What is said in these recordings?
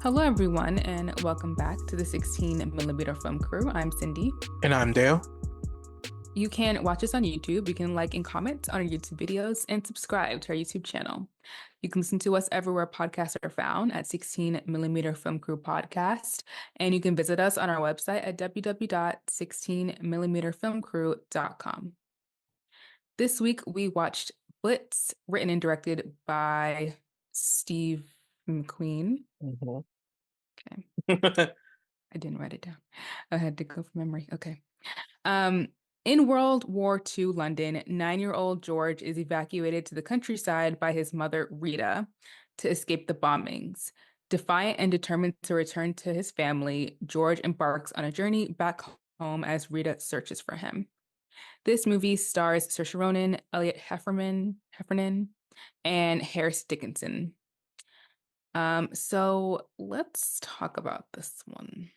Hello, everyone, and welcome back to the 16 millimeter Film Crew. I'm Cindy. And I'm Dale. You can watch us on YouTube. You can like and comment on our YouTube videos and subscribe to our YouTube channel. You can listen to us everywhere podcasts are found at 16 millimeter Film Crew Podcast. And you can visit us on our website at www.16millimeterfilmcrew.com. This week, we watched Blitz, written and directed by Steve McQueen. Mhm. Okay. I didn't write it down. I had to go from memory. Okay. Um, in World War II London, 9-year-old George is evacuated to the countryside by his mother, Rita, to escape the bombings. Defiant and determined to return to his family, George embarks on a journey back home as Rita searches for him. This movie stars Saoirse Ronan, Elliot Heffernan, and Harris Dickinson. So let's talk about this one.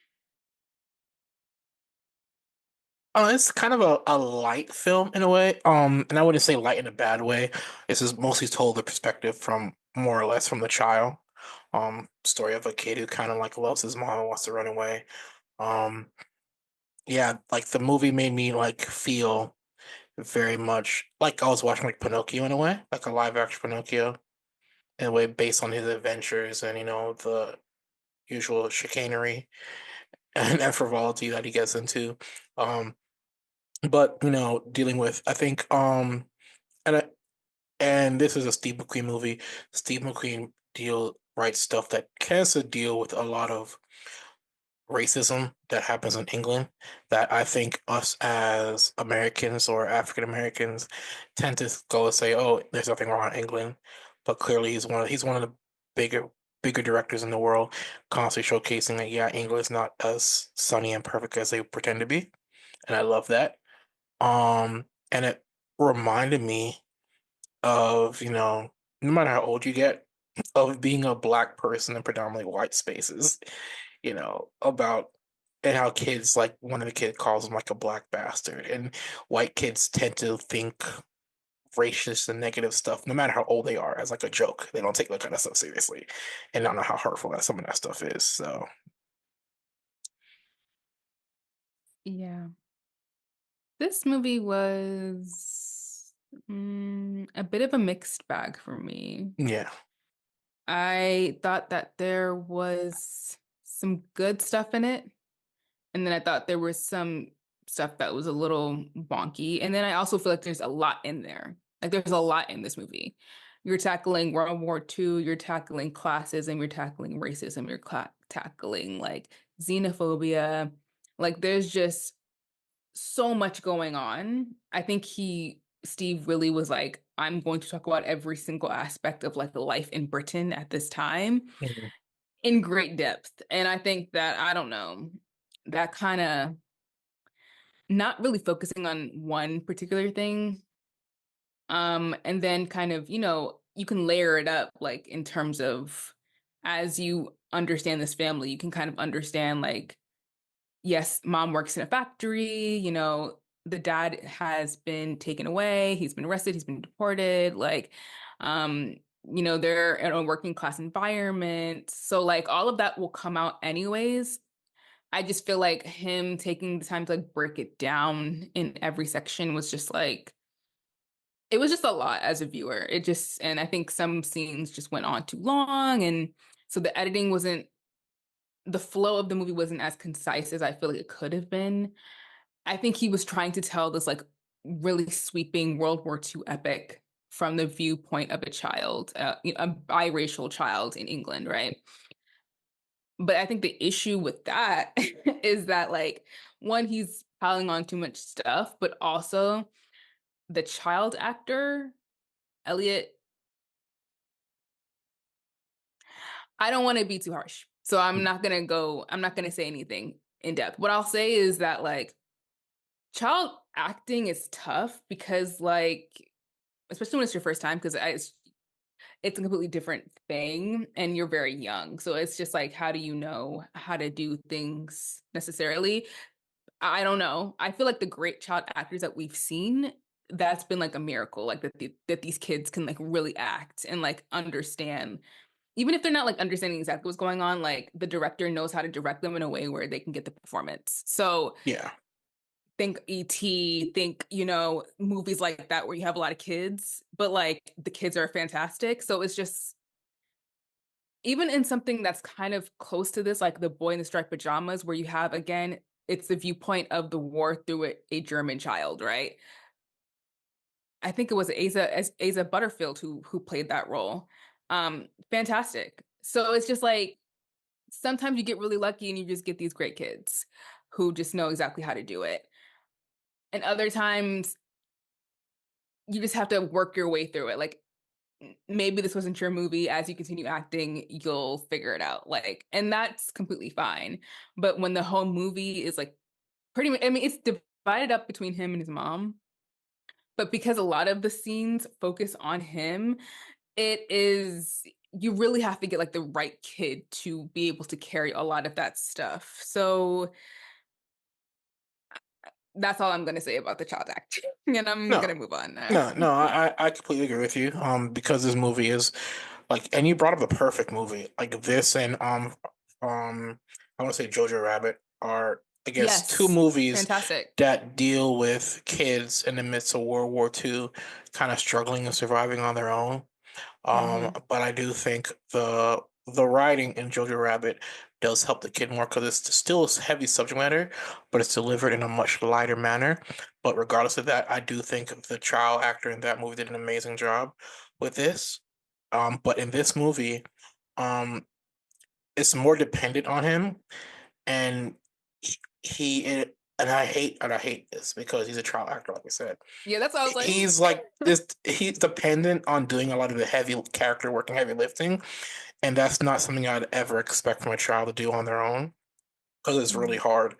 It's kind of a light film in a way. And I wouldn't say light in a bad way. This is mostly told the perspective from more or less from the child. Story of a kid who kind of like loves his mom and wants to run away. Um, yeah, like the movie made me like feel very much like I was watching like Pinocchio in a way, like a live action Pinocchio in a way based on his adventures and the usual chicanery and frivolity that he gets into. Um, but dealing with I think and I, and this is a Steve McQueen movie. Steve McQueen writes stuff that tends to deal with a lot of racism that happens in England that I think us as Americans or African Americans tend to go and say, "Oh, there's nothing wrong in England," but clearly he's one of the bigger directors in the world, constantly showcasing that yeah, England is not as sunny and perfect as they pretend to be, and I love that. And it reminded me of, no matter how old you get, of being a black person in predominantly white spaces, about and how kids like one of the kids calls him like a black bastard. And white kids tend to think racist and negative stuff, no matter how old they are, as like a joke. They don't take that kind of stuff seriously. And I don't know how hurtful that some of that stuff is. So Yeah. This movie was a bit of a mixed bag for me. yeah. I thought that there was some good stuff in it, and then I thought there was some stuff that was a little bonky. And then I also feel like there's a lot in there. Like there's a lot in this movie. You're tackling World War II, you're tackling classism, you're tackling racism, you're tackling like xenophobia. Like there's just so much going on. I think Steve really was like, I'm going to talk about every single aspect of like the life in Britain at this time Mhm. in great depth. And I think that, I don't know, that kind of not really focusing on one particular thing. And then kind of, you can layer it up like in terms of as you understand this family, you can kind of understand like yes, mom works in a factory, the dad has been taken away, he's been arrested, he's been deported, like, um, they're in a working class environment. So like all of that will come out anyways. I just feel like him taking the time to like break it down in every section was just like it was just a lot as a viewer. And I think some scenes just went on too long. And so the flow of the movie wasn't as concise as I feel like it could have been. I think he was trying to tell this like really sweeping World War II epic from the viewpoint of a child, a biracial child in England, right? But I think the issue with that is that like one, he's piling on too much stuff, but also the child actor, Elliot, I don't want to be too harsh. So I'm not gonna say anything in depth. What I'll say is that like child acting is tough because like especially when it's your first time because it's a completely different thing and you're very young, so it's just like how do you know how to do things necessarily. I don't know. I feel like the great child actors that we've seen, that's been like a miracle, like that these kids can like really act and like understand even if they're not like understanding exactly what's going on, like the director knows how to direct them in a way where they can get the performance. So Yeah. think E.T., think, movies like that where you have a lot of kids, but like the kids are fantastic. So it's just even in something that's kind of close to this, like The Boy in the Striped Pajamas, where you have again, it's the viewpoint of the war through a German child, right? I think it was Asa Butterfield who played that role. Fantastic. So it's just like sometimes you get really lucky and you just get these great kids who just know exactly how to do it. And other times you just have to work your way through it. Like maybe this wasn't your movie. As you continue acting, you'll figure it out. Like, and that's completely fine. But when the whole movie is like pretty much, I mean, it's divided up between him and his mom. But because a lot of the scenes focus on him, it is you really have to get like the right kid to be able to carry a lot of that stuff. So that's all I'm going to say about the child acting, and I'm going No, to move on now. no, I completely agree with you. Because this movie is like, and you brought up the perfect movie. Like this and I want to say Jojo Rabbit are, I guess, two Yes, movies fantastic. that deal with kids in the midst of World War II, kind of struggling and surviving on their own. Hmm. But I do think the writing in Jojo Rabbit does help the kid more because it's still a heavy subject matter, but it's delivered in a much lighter manner. But regardless of that, I do think the child actor in that movie did an amazing job with this. But in this movie, um, it's more dependent on him, and and I hate this because he's a child actor, like I said. Yeah, that's what I was like. He's like this. He's dependent on doing a lot of the heavy character work and heavy lifting, and that's not something I'd ever expect from a child to do on their own because it's really Mhm. hard.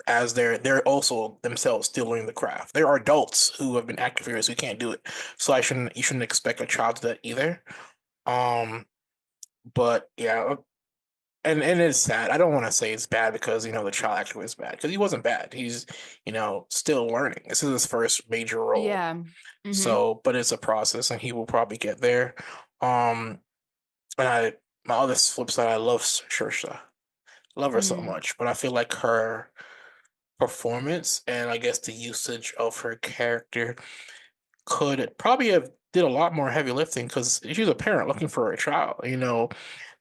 As they're also themselves still learning the craft. There are adults who have been active years who can't do it, so I shouldn't you shouldn't expect a child to do that either. Um, but yeah, and it's sad. I don't want to say it's bad because the child actor was bad because he wasn't bad. He's still learning. This is his first major role. Yeah. Hmm. So, but it's a process, and he will probably get there. Um, and my other flip side, I love Saoirse. Love her so Mm. much, but I feel like her performance and I guess the usage of her character could probably have did a lot more heavy lifting because she's a parent looking for a child.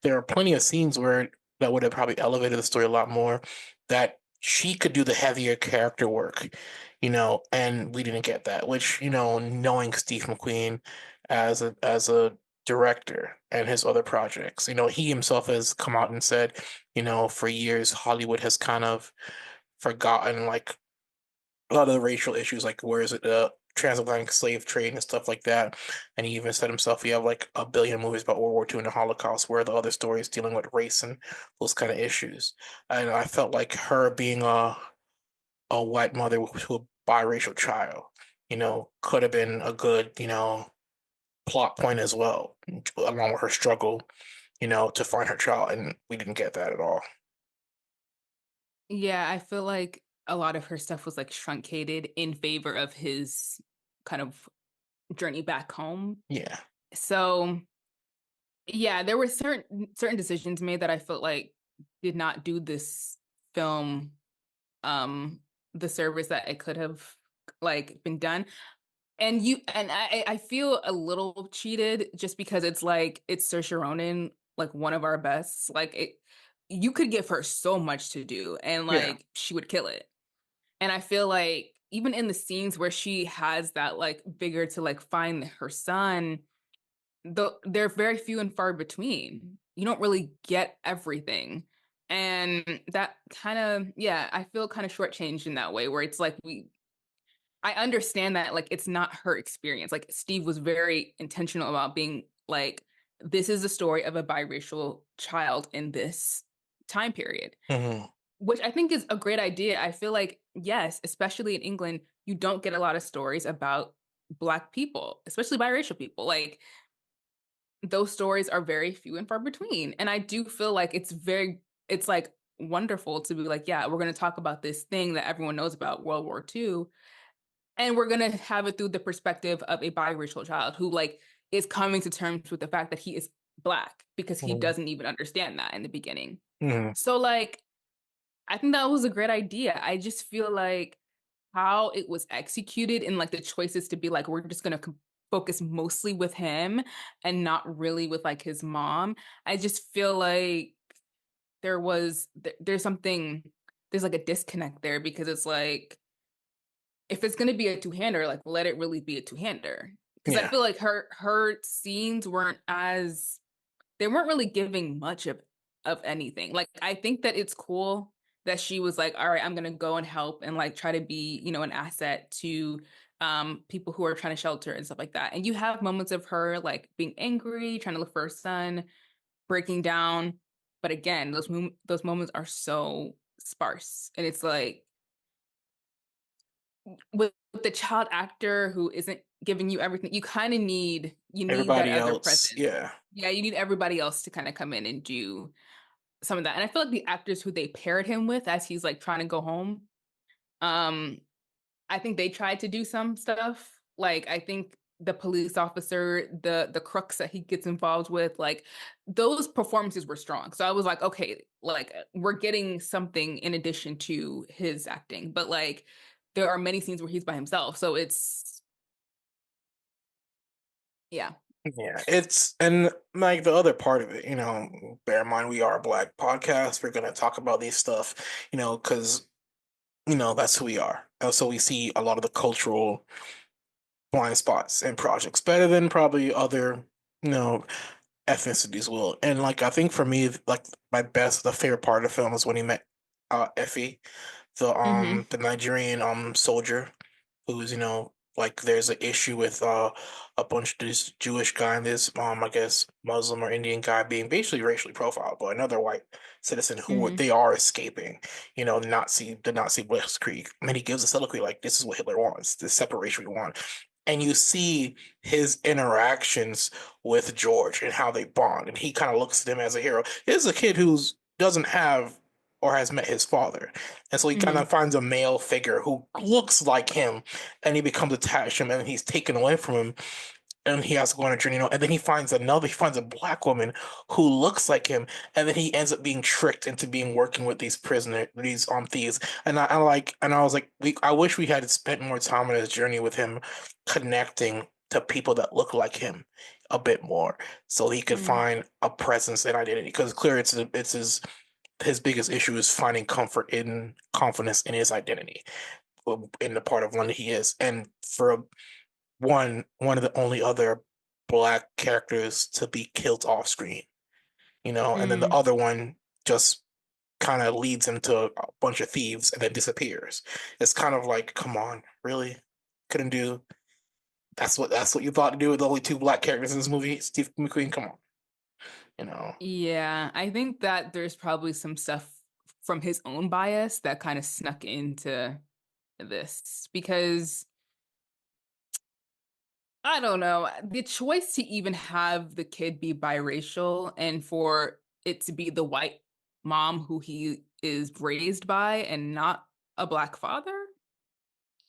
There are plenty of scenes where that would have probably elevated the story a lot more. That she could do the heavier character work, and we didn't get that. Which knowing Steve McQueen as a director and his other projects, he himself has come out and said, for years Hollywood has kind of forgotten like a lot of the racial issues, like where is it the transatlantic slave trade and stuff like that. And he even said himself, we have like a billion movies about World War II and the Holocaust, where the other stories dealing with race and those kind of issues. And I felt like her being a white mother to a biracial child, could have been a good, plot point as well, along with her struggle, to find her child. And we didn't get that at all. Yeah, I feel like a lot of her stuff was like truncated in favor of his kind of journey back home. Yeah. So yeah, there were certain decisions made that I felt like did not do this film um the service that it could have like been done. And I feel a little cheated just because it's like it's Saoirse Ronan, like one of our best. Like you could give her so much to do and Yeah. like she would kill it. And I feel like even in the scenes where she has that like vigor to like find her son, they're very few and far between. You don't really get everything. And that kind of, yeah, I feel kind of shortchanged in that way where it's like I understand that like it's not her experience. Like Steve was very intentional about being like, this is the story of a biracial child in this time period, Hmm. which I think is a great idea. I feel like, yes, especially in England, you don't get a lot of stories about Black people, especially biracial people. Like those stories are very few and far between. And I do feel like it's like wonderful to be like, yeah, we're going to talk about this thing that everyone knows about World War II, and we're going to have it through the perspective of a biracial child who like is coming to terms with the fact that he is black because he Mhm. doesn't even understand that in the beginning. Mhm. So like I think that was a great idea. I just feel like how it was executed and like the choices to be like we're just gonna focus mostly with him and not really with like his mom. I just feel like there's something there's like a disconnect there because it's like if it's gonna be a two-hander, like let it really be a two-hander. Because I Yeah. feel like her scenes weren't as they weren't really giving much of anything. Like I think that it's cool that she was like, all right, I'm gonna go and help and like try to be, an asset to people who are trying to shelter and stuff like that. And you have moments of her like being angry, trying to look for her son, breaking down. But again, those moments are so sparse. And it's like with the child actor who isn't giving you everything, you need that Everybody other else, presence. yeah. Yeah, you need everybody else to kind of come in and do some of that. And I feel like the actors who they paired him with as he's like trying to go home, um, I think they tried to do some stuff. Like I think the police officer, the crooks that he gets involved with, like those performances were strong. So I was like, okay, like we're getting something in addition to his acting. But like there are many scenes where he's by himself. So it's yeah. Yeah, it's and like the other part of it, bear in mind we are a black podcast. We're gonna talk about these stuff, because that's who we are. So we see a lot of the cultural blind spots and projects better than probably other, you know, ethnicities will. And like I think for me, like the favorite part of the film is when he met Effie, Hmm. the Nigerian soldier who's like there's an issue with a bunch of this Jewish guy and this I guess Muslim or Indian guy being basically racially profiled by another white citizen Hmm. they are escaping, the Nazi blitzkrieg. And he gives a soliloquy like this is what Hitler wants, this separation we want. And you see his interactions with George and how they bond, and he kind of looks at him as a hero. This is a kid who's doesn't have or has met his father. And so he kind of Hmm. finds a male figure who looks like him, and he becomes attached to him, and he's taken away from him, and he has to go on a journey, and then he finds a black woman who looks like him, and then he ends up being tricked into being working with these thieves. And I was like, I wish we had spent more time on his journey with him, connecting to people that look like him a bit more, so he could Hmm. find a presence and identity. Because clearly, it's his biggest issue is finding comfort in confidence in his identity in the part of London he is. And for one of the only other black characters to be killed off screen, and then the Hmm. other one just kind of leads him to a bunch of thieves and then disappears. It's kind of like, come on, really? Couldn't do that's what you thought to do with the only two black characters in this movie? Steve McQueen, come on, you know. Yeah, I think that there's probably some stuff from his own bias that kind of snuck into this because I don't know, the choice to even have the kid be biracial and for it to be the white mom who he is raised by and not a black father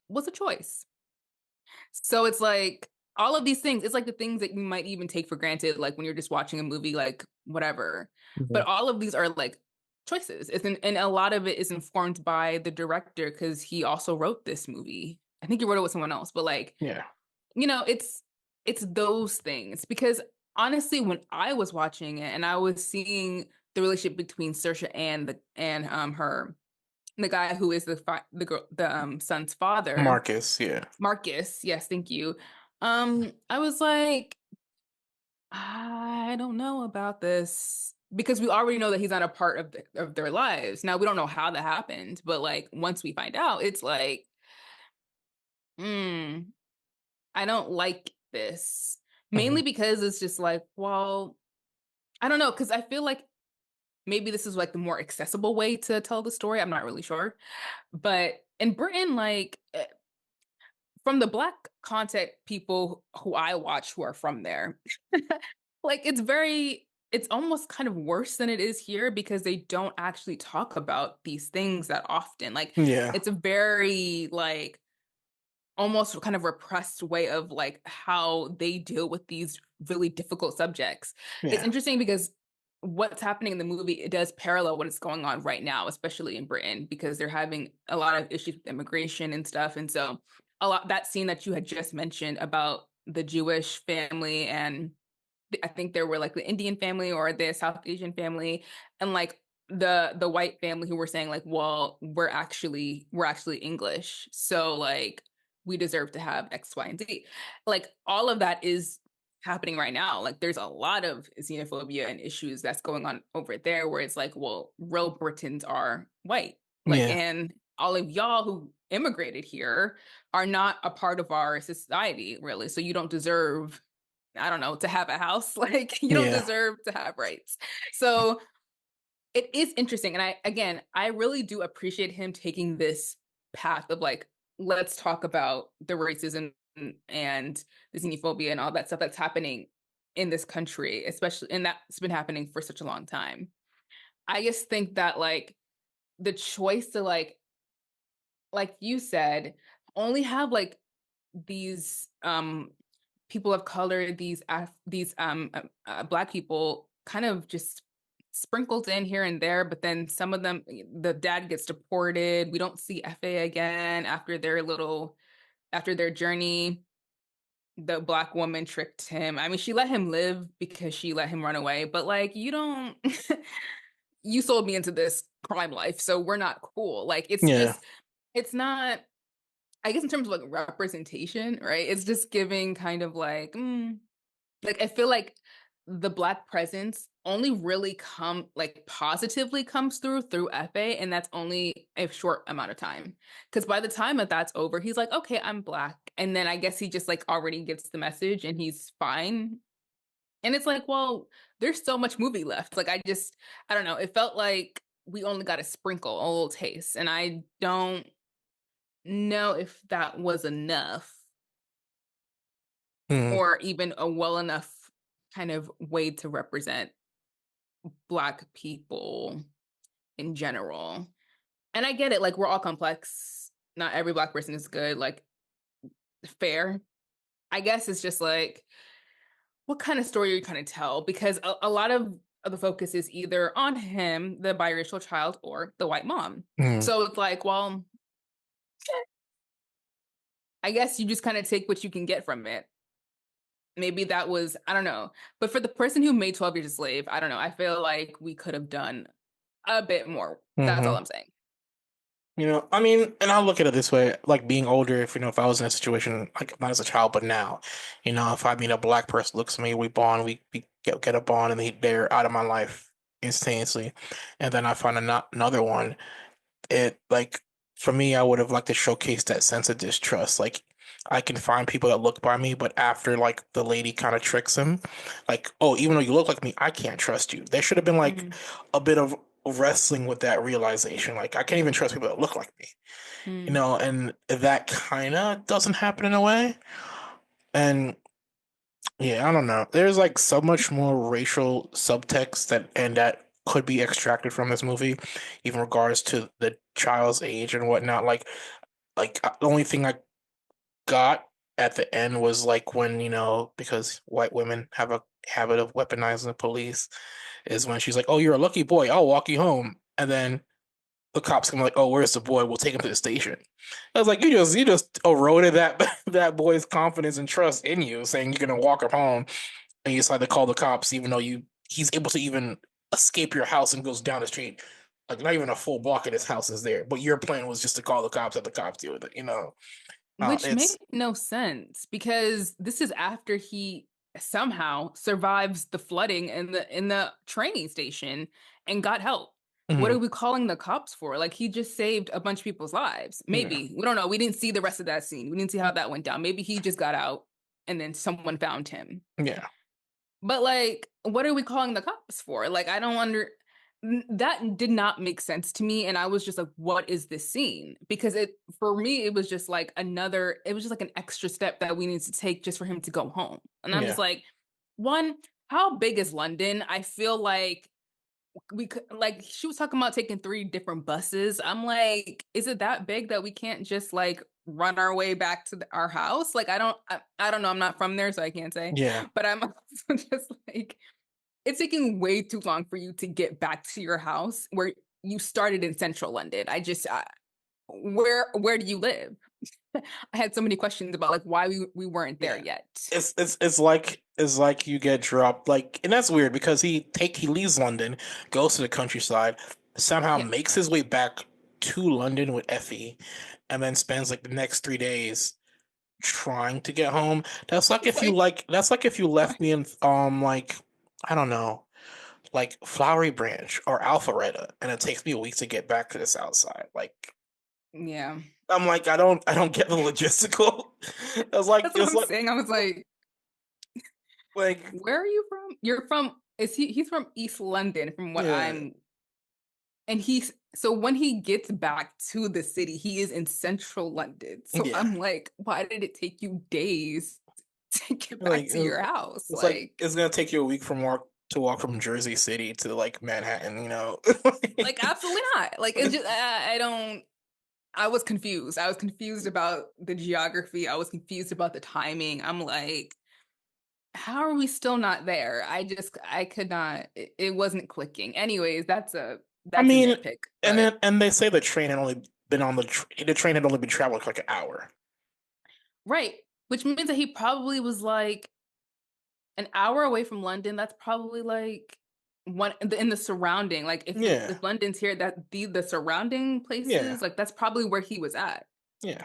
was a choice. So it's like all of these things, it's like the things that you might even take for granted, like when you're just watching a movie, like whatever. Mhm. But all of these are like choices. And a lot of it is informed by the director because he also wrote this movie. I think he wrote it with someone else, but like, Yeah. it's those things. Because honestly, when I was watching it and I was seeing the relationship between Saoirse and the guy who is the girl the son's father, Marcus, yeah. Marcus, yes, thank you. I was like, I don't know about this because we already know that he's not a part of their lives. Now we don't know how that happened, but like once we find out, it's like, hmm, I don't like this. Mhm. Mainly because it's just like, well, I don't know, because I feel like maybe this is like the more accessible way to tell the story. I'm not really sure. But in Britain, like from the black content people who I watch who are from there, like it's almost kind of worse than it is here because they don't actually talk about these things that often. Like Yeah. it's a very like almost kind of repressed way of like how they deal with these really difficult subjects. It's Yeah. interesting because what's happening in the movie, it does parallel what is going on right now, especially in Britain, because they're having a lot of issues with immigration and stuff. And so a lot that scene that you had just mentioned about the Jewish family and I think there were like the Indian family or the South Asian family and like the white family who were saying like, well, we're actually English. So like we deserve to have X, Y, and Z. Like all of that is happening right now. Like there's a lot of xenophobia and issues that's going on over there where it's like, well, real Britons are white. Like, Yeah. and all of y'all who immigrated here are not a part of our society, really. So you don't deserve I don't know, to have a house. Like you don't Yeah. deserve to have rights. So it is interesting. And I really do appreciate him taking this path of like, let's talk about the racism and the xenophobia and all that stuff that's happening in this country, especially, and that's been happening for such a long time. I just think that like the choice to like you said, only have like these people of color, these black people, kind of just sprinkled in here and there. But then some of them, the dad gets deported. We don't see Fa again after their journey. The black woman tricked him. I mean, she let him live because she let him run away. But like, you don't. You sold me into this crime life, so we're not cool. Like, Yeah. it's not I guess in terms of like representation, right? It's just giving kind of like I feel like the black presence only really positively comes through FA, and that's only a short amount of time. Because by the time that that's over, he's like, okay, I'm black, and then I guess he just like already gets the message and he's fine. And it's like, well, there's so much movie left. Like I don't know. It felt like we only got a sprinkle, a little taste, and I don't know if that was enough Mm. or even a well enough kind of way to represent black people in general. And I get it, like we're all complex. Not every black person is good, like fair. I guess it's just like what kind of story are you trying to tell? Because a lot of the focus is either on him, the biracial child, or the white mom. Mm. So it's like, well, I guess you just kind of take what you can get from it. Maybe that was, I don't know. But for the person who made 12 Years a Slave, I don't know. I feel like we could have done a bit more. That's all Hmm. I'm saying. I mean, and I'll look at it this way, like being older, if I was in a situation, like not as a child, but now, if I meet a black person, looks at me, we bond, we get a bond, and they're out of my life instantaneously. And then I find another one, like, for me, I would have liked to showcase that sense of distrust. Like, I can find people that look by me, but after, like, the lady kind of tricks him, like, oh, even though you look like me, I can't trust you. There should have been, like, Mm-hmm. a bit of wrestling with that realization. Like, I can't even trust people that look like me, Mm. and that kind of doesn't happen in a way. And yeah, I don't know. There's like so much more racial subtext that could be extracted from this movie, even regards to the child's age and whatnot. Like the only thing I got at the end was like when, because white women have a habit of weaponizing the police, is when she's like, "Oh, you're a lucky boy. I'll walk you home," and then the cops come like, "Oh, where's the boy? We'll take him to the station." I was like, you just eroded that that boy's confidence and trust in you, saying you're gonna walk him home, and you decide to call the cops, even though he's able to even escape your house and goes down the street, like not even a full block of his house is there. But your plan was just to call the cops, and the cops deal with it. Which made It's no sense because this is after he somehow survives the flooding in the training station and got help. What are mhm, we calling the cops for? Like he just saved a bunch of people's lives. yeah, Maybe. We don't know. We didn't see the rest of that scene. We didn't see how that went down. Maybe he just got out and then someone found him. yeah, But like, what are we calling the cops for? Like, I don't that did not make sense to me. And I was just like, what is this scene? Because for me, it was just like it was just like an extra step that we need to take just for him to go home. And I'm just yeah, like, one, how big is London? I feel like we could like she was talking about taking three different buses. I'm like, is it that big that we can't just like run our way back to our house? Like I don't know. I'm not from there, so I can't say. Yeah, But I'm also just like, it's taking way too long for you to get back to your house where you started in central London. Where do you live? I had so many questions about like why we weren't there yeah. yet. It's like you get dropped like, and that's weird because he leaves London, goes to the countryside, somehow Yeah. makes his way back to London with Effie, and then spends like the next 3 days trying to get home. It's like, That's like if you left me in like I don't know, like Flowery Branch or Alpharetta, and it takes me a week to get back to the south side. Like yeah. I'm like I don't get the logistical. That's what It's I'm like saying. I was like where are you from? You're from, he's from East London from what yeah I'm, and he's, so when he gets back to the city, he is in central London. So yeah I'm like, why did it take you days to get like back to your house? it's like Like, it's gonna take you a week from walk from Jersey City to like Manhattan, you know. absolutely not. Like, it's just, I don't, I was confused. I was confused about the geography. I was confused about the timing. I'm like, how are we still not there? I could not, it wasn't clicking. Anyways, I that's a mean, nitpick, and but then they say the train had only been on the train had only been traveling for like an hour. right. Which means that he probably was like an hour away from London. That's probably like one in the surrounding. Like Yeah, if London's here, that the surrounding yeah, places, like that's probably where he was at. yeah,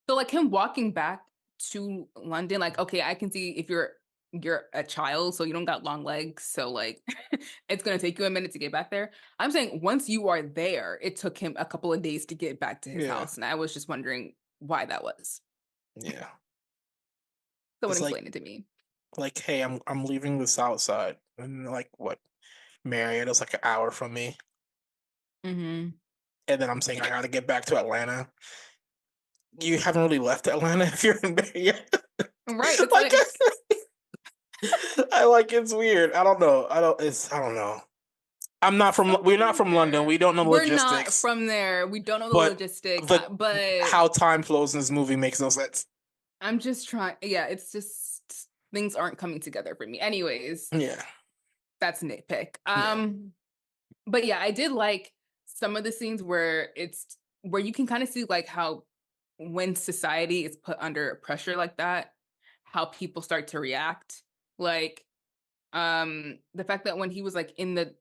So like him walking back to London, like, okay, I can see if you're a child, so you don't got long legs, so like it's gonna take you a minute to get back there. I'm saying once you are there, it took him a couple of days to get back to his yeah, house, and I was just wondering why that was. yeah. Someone It's explain it to me. like, hey, I'm leaving the south side, and like what? Marriotta's like an hour from me, Hmm. and then I'm saying I gotta get back to Atlanta. You haven't really left Atlanta if you're in Marietta. Right. It's Like, like I like it's weird. I don't know. I don't know. We're something not is from London. there. We don't know the We're not logistics, from there. We don't know the but logistics, the but how time flows in this movie makes no sense. I'm just trying. Yeah, it's just things aren't coming together for me. Anyways, Yeah, that's a nitpick. yeah, But yeah, I did like some of the scenes where it's where you can kind of see like how when society is put under pressure like that, how people start to react. Like the fact that when he was like in the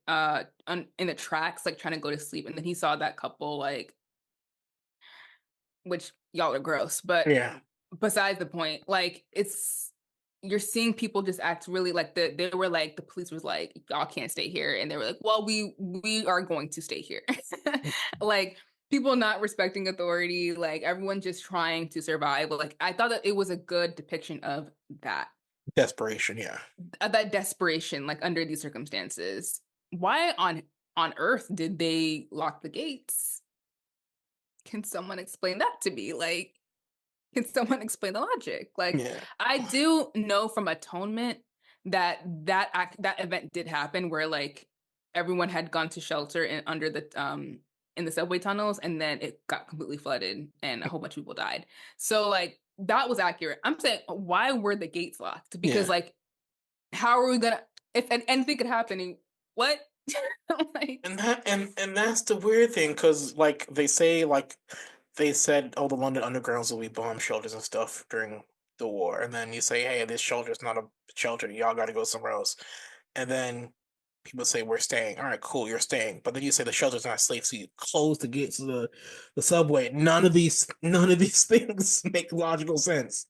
in the tracks like trying to go to sleep and then he saw that couple like, which y'all are gross, but yeah. besides the point, like it's you're seeing people just act really like they were like the police was like y'all can't stay here and they were like well we are going to stay here. Like people not respecting authority, like everyone just trying to survive. Like I thought that it was a good depiction of that Desperation. Yeah, that desperation like under these circumstances. Why on earth did they lock the gates? Can someone explain that to me? Like, can someone explain the logic? Like, yeah, I do know from Atonement that that event did happen where like everyone had gone to shelter under the in the subway tunnels and then it got completely flooded and a whole bunch of people died. So like that was accurate. I'm saying why were the gates locked? Because yeah. like how are we gonna if anything could happen? What? Like, And that's the weird thing because like they said, oh, the London Undergrounds will be bomb shelters and stuff during the war, and then you say, hey, this shelter's not a shelter. Y'all got to go somewhere else, and then people say we're staying. All right, cool, you're staying, but then you say the shelter's not safe, so you close the gates of the subway. None of these things make logical sense.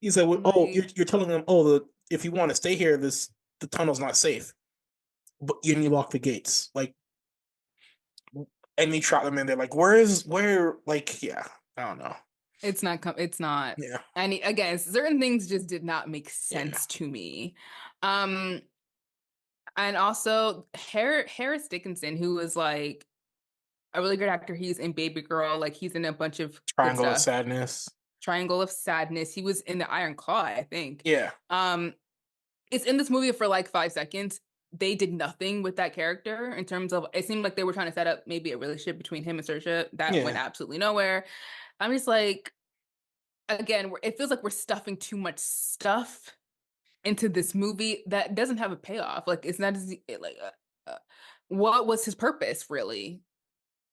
You said, well, oh, like you're telling them, oh, if you want to stay here, the tunnel's not safe, but you lock the gates, like and they trap them in there. Like, where? Like, yeah, I don't know. it's not Yeah, any again, certain things just did not make yeah. sense to me. Um and also Harris Dickinson, who was like a really good actor. He's in Baby Girl, like he's in a bunch of good Triangle of stuff. Sadness. Triangle of Sadness. He was in the Iron Claw, I think. Yeah, Um, it's in this movie for like 5 seconds. they did nothing with that character in terms of it seemed like they were trying to set up maybe a relationship between him and Saoirse that went Yeah. absolutely nowhere. I'm just like, again, it feels like we're stuffing too much stuff into this movie that doesn't have a payoff. Like, it's not as like, what was his purpose really?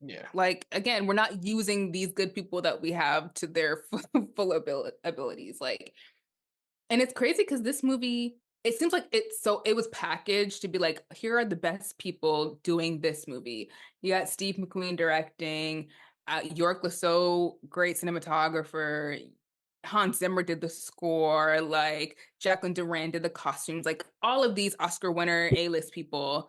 Yeah. Like, again, we're not using these good people that we have to their full abilities. Like, and it's crazy because this movie, it seems like it was packaged to be like, here are the best people doing this movie. You got Steve McQueen directing, York Lasso, great cinematographer. Hans Zimmer did the score, like Jacqueline Durran did the costumes, like all of these Oscar winner A-list people.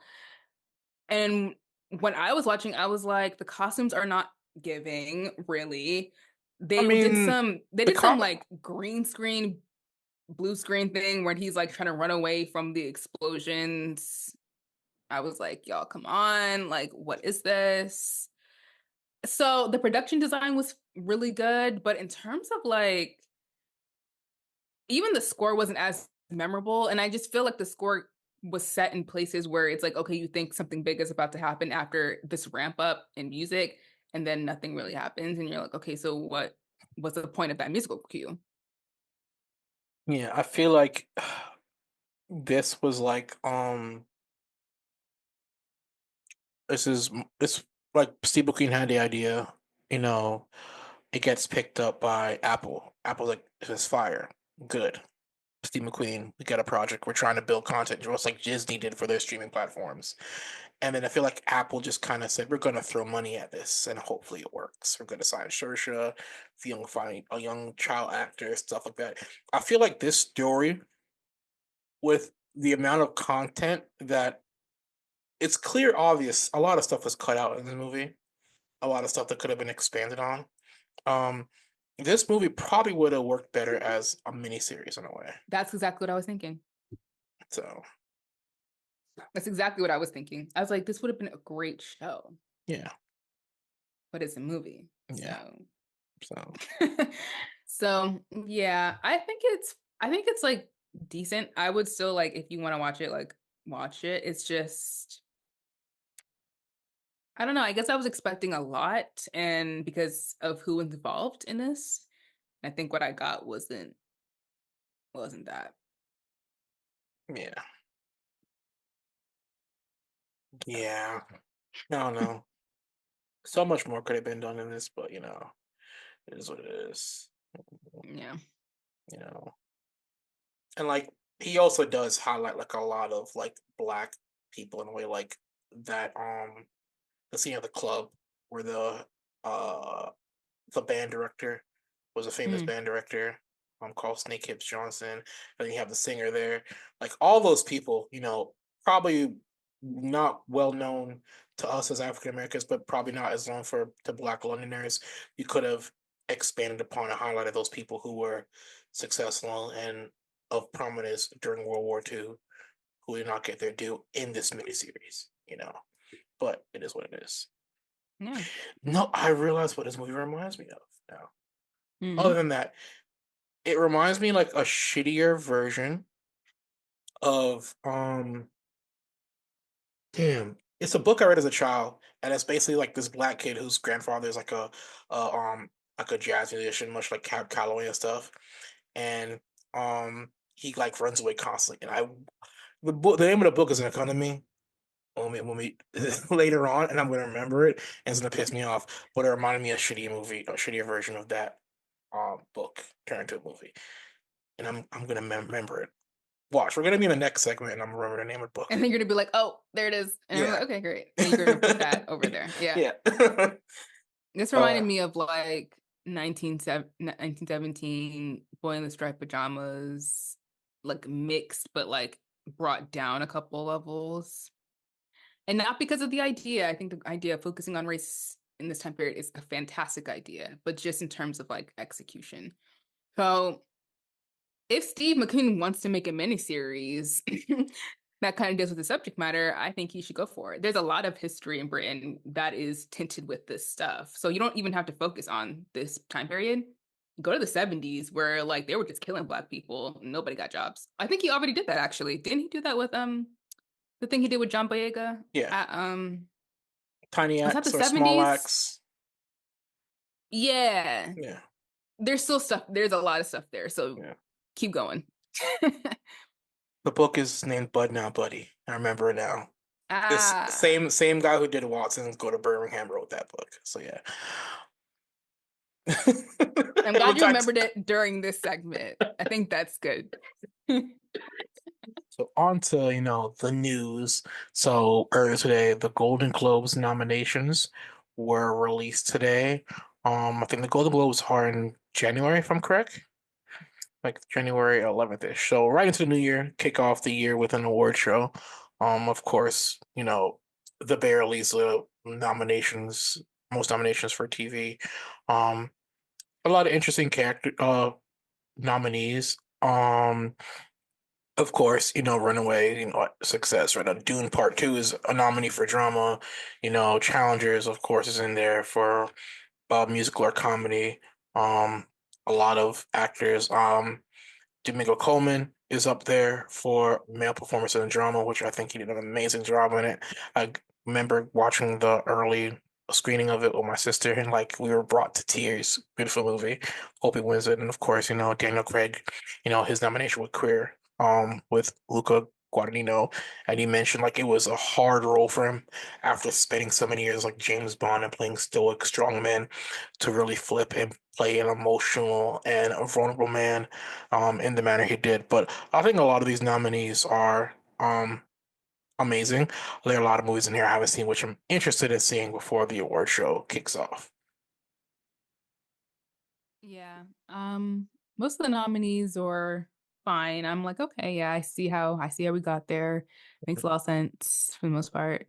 And when I was watching, I was like, the costumes are not giving, really. I mean, They the did some co like green screen blue screen thing where he's like trying to run away from the explosions. I was like, y'all, come on. Like, what is this? So the production design was really good, but in terms of like, even the score wasn't as memorable. And I just feel like the score was set in places where it's like, okay, you think something big is about to happen after this ramp up in music, and then nothing really happens. And you're like, okay, so what's the point of that musical cue? yeah, I feel like this was like this like Steve McQueen had the idea, you know, it gets picked up by Apple. Apple's like, this is fire. Good. Steve McQueen, we got a project. We're trying to build content just like Disney did for their streaming platforms. And then I feel like Apple just kind of said, we're going to throw money at this and hopefully it works. We're going to sign Saoirse, find a young child actor, stuff like that. I feel like this story, with the amount of content that it's clear, obvious, a lot of stuff was cut out in the movie, a lot of stuff that could have been expanded on. Um, this movie probably would have worked better as a miniseries in a way. That's exactly what I was thinking. So That's exactly what I was thinking. I was like, this would have been a great show, yeah, but it's a movie. yeah. So So so yeah, I think it's like decent. I would still like if you want to watch it, like watch it. It's just I don't know. I guess I was expecting a lot and because of who was involved in this, I think what I got wasn't that. yeah, yeah. I don't know. So much more could have been done in this, but it is what it is. Yeah. You know, and like he also does highlight like a lot of like black people in a way, like that. The scene of the club where uh the band director was a famous Mm. band director, called Snake Hips Johnson. And then you have the singer there. Like all those people, probably not well known to us as African Americans, but probably not as known to Black Londoners. You could have expanded upon and highlighted those people who were successful and of prominence during World War II, who did not get their due in this miniseries. But it is what it is. Yeah. No, I realize what this movie reminds me of now. Other Mm. than that, it reminds me like a shittier version of damn. It's a book I read as a child, and it's basically like this black kid whose grandfather is a like a jazz musician, much like Cab Calloway and stuff. And he like runs away constantly. And the name of the book is gonna come to me when we later on, and I'm gonna remember it, and it's gonna piss me off. But it reminded me of a shitty movie, a shittier version of that book turned into a movie, and I'm gonna remember it. Watch, we're gonna be in the next segment, and I'm gonna remember the name of the book. And then you're gonna be like, oh, there it is. And I'm Yeah, like, okay, great. And you're gonna put that over there. Yeah. yeah. This uh, reminded me of like 1917 boy in the striped pajamas, like mixed, but like brought down a couple levels. And not because of the idea. I think the idea of focusing on race in this time period is a fantastic idea, but just in terms of like execution. So if Steve McQueen wants to make a miniseries that kind of deals with the subject matter, I think he should go for it. There's a lot of history in Britain that is tinted with this stuff. So you don't even have to focus on this time period. Go to the 70s where like they were just killing black people. Nobody got jobs. I think he already did that actually. Didn't he do that with The thing he did with John Boyega Yeah, at tiny was that the acts or small 70s? acts. Yeah. Yeah, There's still stuff, there's a lot of stuff there, so yeah. keep going. The book is named Bud Now Buddy. I remember it now. This Ah, same guy who did Watson's Go to Birmingham wrote that book. So yeah. I'm Every glad you time. remembered it during this segment. I think that's good. So on to, the news. So earlier today, the Golden Globes nominations were released today. I think the Golden Globes are in January, if I'm correct, like January 11th-ish. So right into the new year, kick off the year with an award show. Of course, the Barrelly's nominations, most nominations for TV. Um, a lot of interesting character nominees. Of course, Runaway, success, right? Dune Part 2 is a nominee for drama. Challengers, of course, is in there for musical or comedy. Um, a lot of actors. Domingo Coleman is up there for male performance in drama, which I think he did an amazing job in it. I remember watching the early screening of it with my sister, and like we were brought to tears. Beautiful movie. Hope he wins it. And of course, Daniel Craig, his nomination with Queer, with Luca Guadagnino, and he mentioned like it was a hard role for him after spending so many years like James Bond and playing stoic strong man to really flip and play an emotional and a vulnerable man in the manner he did. But I think a lot of these nominees are amazing. There are a lot of movies in here I haven't seen, which I'm interested in seeing before the award show kicks off. Yeah. Most of the nominees are fine. I'm like, okay, yeah, I see how we got there. Makes a lot of sense for the most part.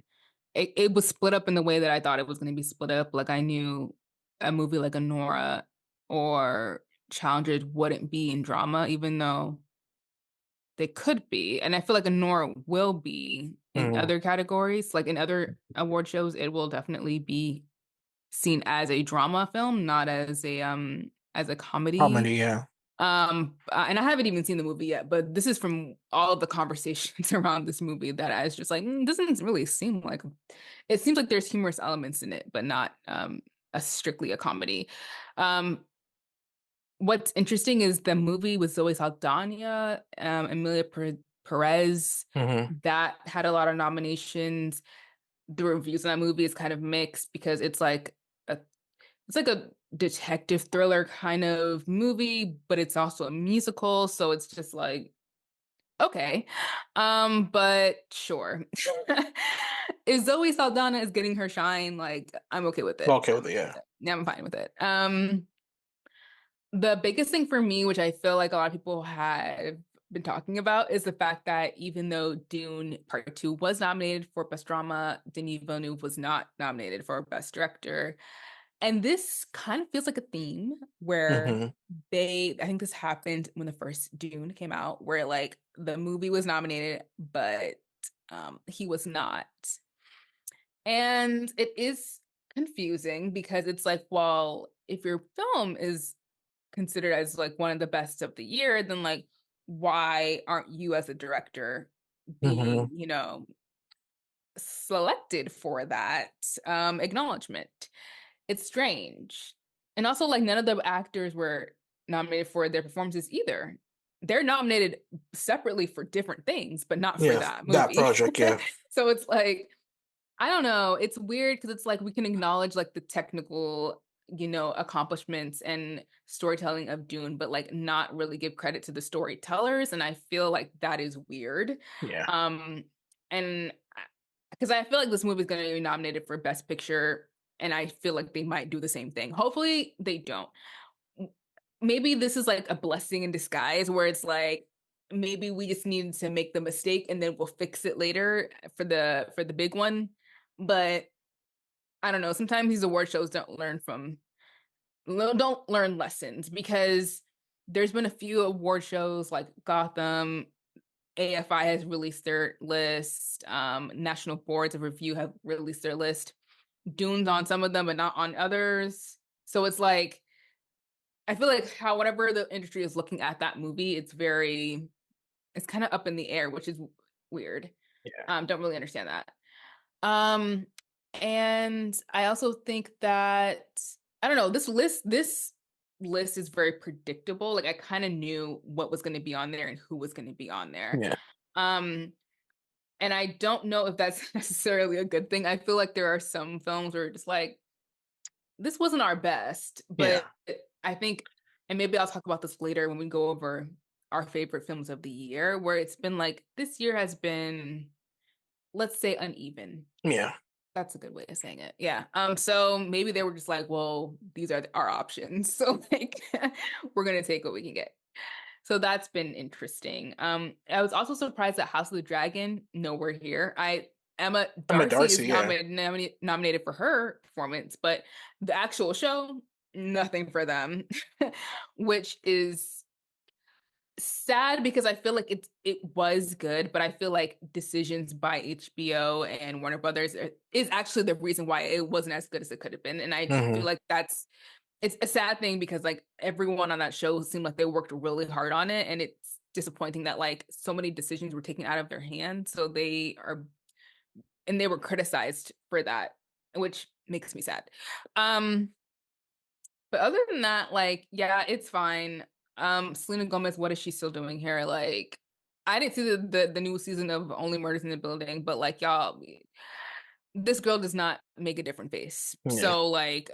It was split up in the way that I thought it was going to be split up. Like I knew a movie like Anora or Challengers wouldn't be in drama, even though they could be. And I feel like Anora will be in Mm, other categories. Like in other award shows, it will definitely be seen as a drama film, not as a comedy. comedy, yeah. And I haven't even seen the movie yet, but this is from all of the conversations around this movie that I was just like, doesn't really seem like it seems like there's humorous elements in it, but not a strictly a comedy. Um, what's interesting is the movie with Zoe Saldana, Emilia Perez, Hmm. that had a lot of nominations. The reviews on that movie is kind of mixed because a it's like a detective thriller kind of movie, but it's also a musical, so it's just like okay. But sure. If Zoe Saldana is getting her shine, like I'm okay with it. Okay with it, yeah. Yeah, I'm fine with it. The biggest thing for me, which I feel like a lot of people have been talking about, is the fact that even though Dune Part 2 was nominated for Best Drama, Denis Villeneuve was not nominated for Best Director. And this kind of feels like a theme where Hmm. I think this happened when the first Dune came out, where like the movie was nominated, but he was not. And it is confusing because it's like, well, if your film is considered as like one of the best of the year, then like, why aren't you as a director Hmm. being, selected for that acknowledgement? It's strange. And also, like, none of the actors were nominated for their performances either. They're nominated separately for different things, but not for Yeah, that that movie. project, yeah. So it's like, I don't know. It's weird because it's like we can acknowledge like the technical, accomplishments and storytelling of Dune, but like not really give credit to the storytellers. And I feel like that is weird. Yeah. Um, and because I feel like this movie is going to be nominated for Best Picture, and I feel like they might do the same thing. Hopefully, they don't. Maybe this is like a blessing in disguise, where it's like maybe we just needed to make the mistake and then we'll fix it later for the big one. But I don't know. Sometimes these award shows don't learn lessons because there's been a few award shows like Gotham. AFI has released their list. National boards of review have released their list. Dune's on some of them, but not on others. So it's like I feel like how whatever the industry is looking at that movie, it's kind of up in the air, which is weird. Yeah. Don't really understand that. Um, and I also think that I don't know, this list is very predictable. Like I kind of knew what was going to be on there and who was going to be on there. Yeah. Um, and I don't know if that's necessarily a good thing. I feel like there are some films where it's like this wasn't our best, Yeah. but I think, and maybe I'll talk about this later when we go over our favorite films of the year, where it's been like this year has been, let's say, uneven. Yeah. That's a good way of saying it. Yeah. So maybe they were just like, well, these are our options. So like we're gonna take what we can get. So that's been interesting. I was also surprised that House of the Dragon nowhere here. Emma I'm a Darcy is Darcy. Yeah. nominated for her performance, but the actual show, nothing for them, which is sad because I feel like it was good, but I feel like decisions by HBO and Warner Brothers is actually the reason why it wasn't as good as it could have been. And I feel Hmm. like it's a sad thing because like everyone on that show seemed like they worked really hard on it, and it's disappointing that like so many decisions were taken out of their hands. So they were criticized for that, which makes me sad. Um, but other than that, like, yeah, it's fine. Selena Gomez, what is she still doing here? Like, I didn't see the new season of Only Murders in the Building, but like, y'all, this girl does not make a different face. Yeah. So like,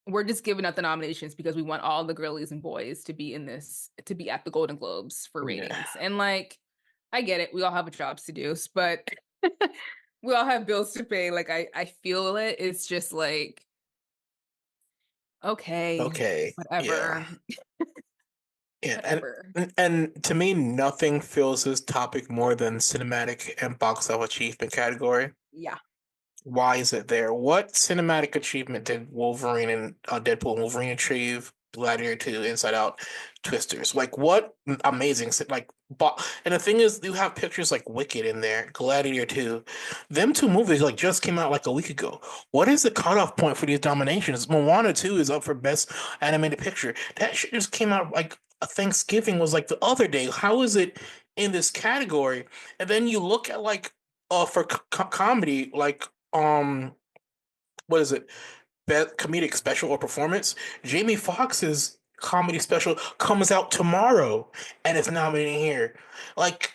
we're just giving out the nominations because we want all the girlies and boys to be in this, to be at the Golden Globes for Yeah. ratings. And like, I get it. We all have jobs to do, but we all have bills to pay. Like, I feel it. It's just like, okay, Okay. Yeah. whatever. Yeah. And Whatever. and to me, nothing fills this topic more than cinematic and box office achievement category. Yeah. Why is it there? What cinematic achievement did Wolverine and Deadpool and Wolverine achieve? Gladiator 2, Inside Out, Twisters. Like what amazing like and the thing is you have pictures like Wicked in there, Gladiator 2. Them two movies like just came out like a week ago. What is the cutoff point for these nominations? Moana 2 is up for best animated picture. That shit just came out like a Thanksgiving was like the other day. How is it in this category? And then you look at like for comedy like what is it? Best comedic special or performance. Jamie Foxx's comedy special comes out tomorrow and it's nominated here. Like,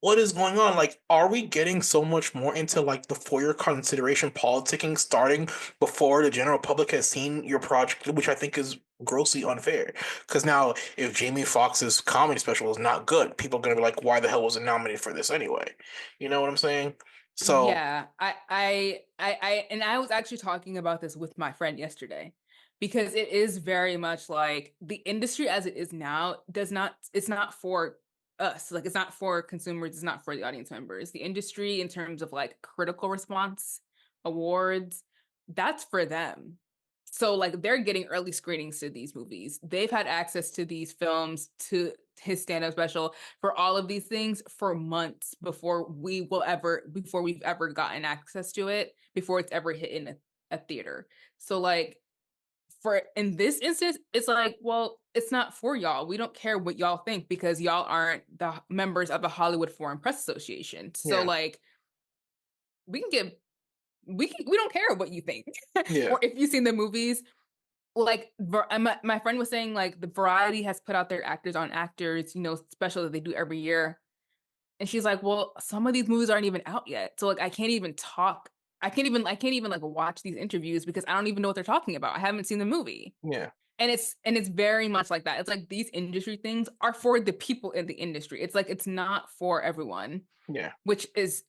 what is going on? Like, are we getting so much more into like the for your consideration politicking starting before the general public has seen your project, which I think is grossly unfair. Because now, if Jamie Foxx's comedy special is not good, people are gonna be like, "Why the hell was it nominated for this anyway?" You know what I'm saying? So, Yeah. And I was actually talking about this with my friend yesterday because it is very much like the industry as it is now it's not for us. Like, it's not for consumers, it's not for the audience members. The industry, in terms of like critical response awards, that's for them. So like they're getting early screenings to these movies. They've had access to these films, to his stand-up special, for all of these things for months before we've ever gotten access to it, before it's ever hit in a theater. So like for in this instance, it's like, well, it's not for y'all. We don't care what y'all think because y'all aren't the members of the Hollywood Foreign Press Association. So yeah, like we can give we don't care what you think. yeah, Or if you've seen the movies, like my friend was saying, like the Variety has put out their actors on actors, special that they do every year. And she's like, well, some of these movies aren't even out yet. So like I can't even talk. I can't even like watch these interviews because I don't even know what they're talking about. I haven't seen the movie. yeah, And it's very much like that. It's like these industry things are for the people in the industry. It's like it's not for everyone, yeah, which is,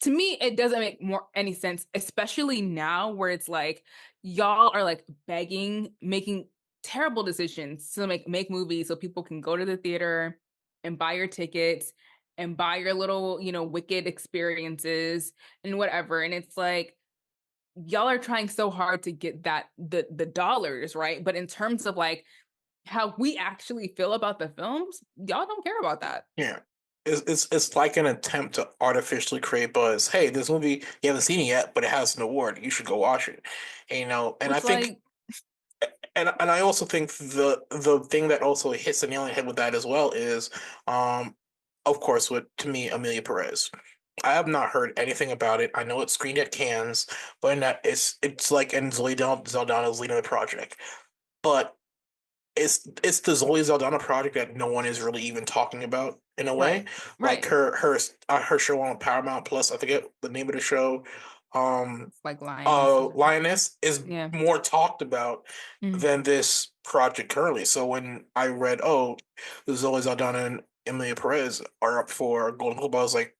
to me, it doesn't make more any sense, especially now where it's like y'all are like begging, making terrible decisions to make movies so people can go to the theater and buy your tickets and buy your little, wicked experiences and whatever. And it's like y'all are trying so hard to get the dollars, right? But in terms of like how we actually feel about the films, y'all don't care about that. yeah. It's like an attempt to artificially create buzz. Hey, this movie you haven't seen it yet, but it has an award. You should go watch it. And I Which think like and I also think the thing that also hits the nail on the head with that as well is of course, with to me Amelia Perez. I have not heard anything about it. I know it's screened at Cannes, but in that it's like and Zaldana's leading the project. But it's the Zoe Saldana project that no one is really even talking about in a way. Right. Like Right. her show on Paramount Plus, I forget the name of the show. Um, It's like Lioness or something. Lioness is Yeah. more talked about Mm. than this project currently. So when I read, oh, Zoe Saldana and Emilia Perez are up for Golden Globe, I was like,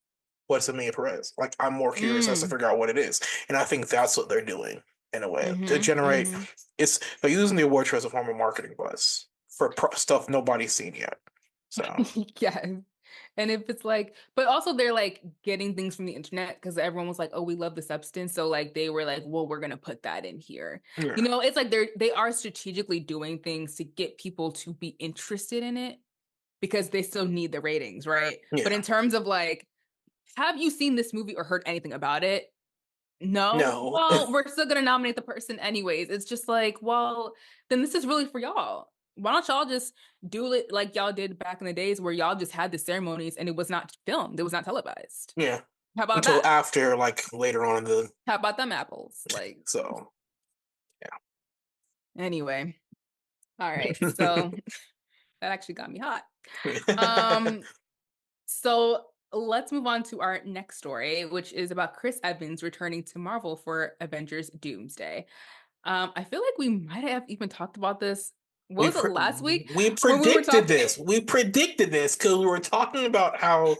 what's Emilia Perez? Like, I'm more curious as to Mm. figure out what it is, and I think that's what they're doing in a way to Mm-hmm. generate. Mm-hmm. It's they're using the award show as a form of marketing buzz for stuff nobody's seen yet. So Yes. And if it's like, but also they're like getting things from the internet because everyone was like, oh, we love the substance. So like they were like, well, we're gonna put that in here. You yeah, know, it's like they are strategically doing things to get people to be interested in it because they still need the ratings, right? But in yeah, terms of like, have you seen this movie or heard anything about it? No. no, Well, we're still gonna nominate the person anyways. It's just like, well, then this is really for y'all. Why don't y'all just do it like y'all did back in the days where y'all just had the ceremonies and it was not filmed, it was not televised. yeah. How about Until that? after, like later on in the How about them apples? Like, so anyway. All right. yeah. So that actually got me hot. Um, so let's move on to our next story, which is about Chris Evans returning to Marvel for Avengers Doomsday. I feel like we might have even talked about this. What We was it last week we when we were predicted talking this. We predicted this because we were talking about how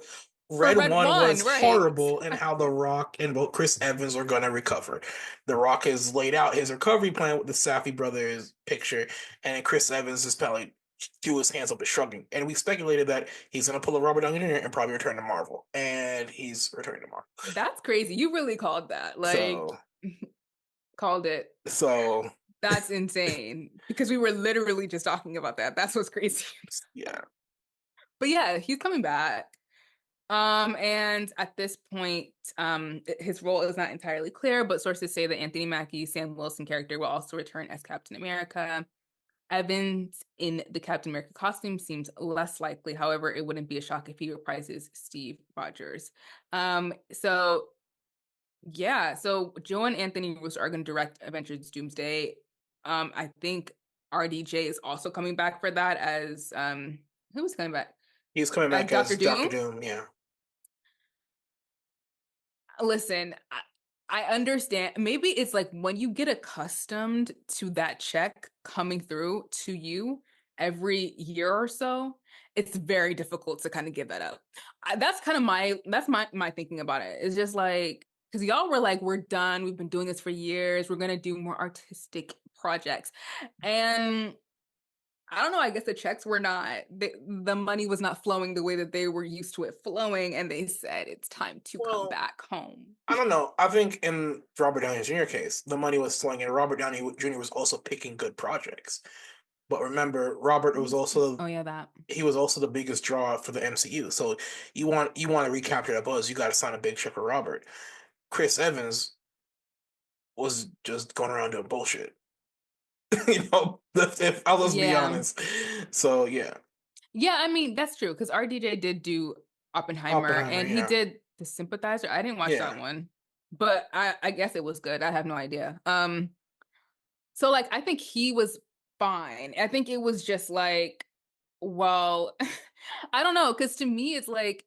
for Red Red One One, was right? horrible and how The Rock and both Chris Evans were going to recover. The Rock has laid out his recovery plan with the Safdie brothers picture, and Chris Evans is probably threw his hands up and shrugging. And we speculated that he's going to pull a Robert Downey Jr. and probably return to Marvel, and he's returning to Marvel. That's crazy. You really called that. Like So called it. so That's insane because we were literally just talking about that. That's what's crazy. yeah, But yeah, he's coming back. And at this point, his role is not entirely clear, but sources say that Anthony Mackie's Sam Wilson character will also return as Captain America. Evans in the Captain America costume seems less likely. However, it wouldn't be a shock if he reprises Steve Rogers. So yeah, so Joe and Anthony Russo are going to direct Avengers Doomsday. I think RDJ is also coming back for that as who was coming back he's coming as back Doctor as Doctor Doom. Doom. Yeah, Listen, I understand. Maybe it's like when you get accustomed to that check coming through to you every year or so, it's very difficult to kind of give that up. That's kind of my thinking about it. It's just like because y'all were like, we're done. We've been doing this for years. We're gonna do more artistic projects, and I don't know. I guess the checks were not the money was not flowing the way that they were used to it flowing, and they said it's time to come well. back home. I don't know. I think in Robert Downey Jr. case, the money was flowing, and Robert Downey Jr. was also picking good projects. But remember, Robert was also Oh yeah, that. he was also the biggest draw for the MCU. So you want to recapture that buzz, you got to sign a big check for Robert. Chris Evans was just going around doing bullshit. If I'll just be Yeah. honest. So yeah, Yeah, I mean, that's true because RDJ did do Oppenheimer Oppenheimer. and he Yeah, did The Sympathizer. I didn't watch that yeah. one, but I guess it was good. I have no idea. So like I think he was fine. I think it was just like, well, I don't know, because to me it's like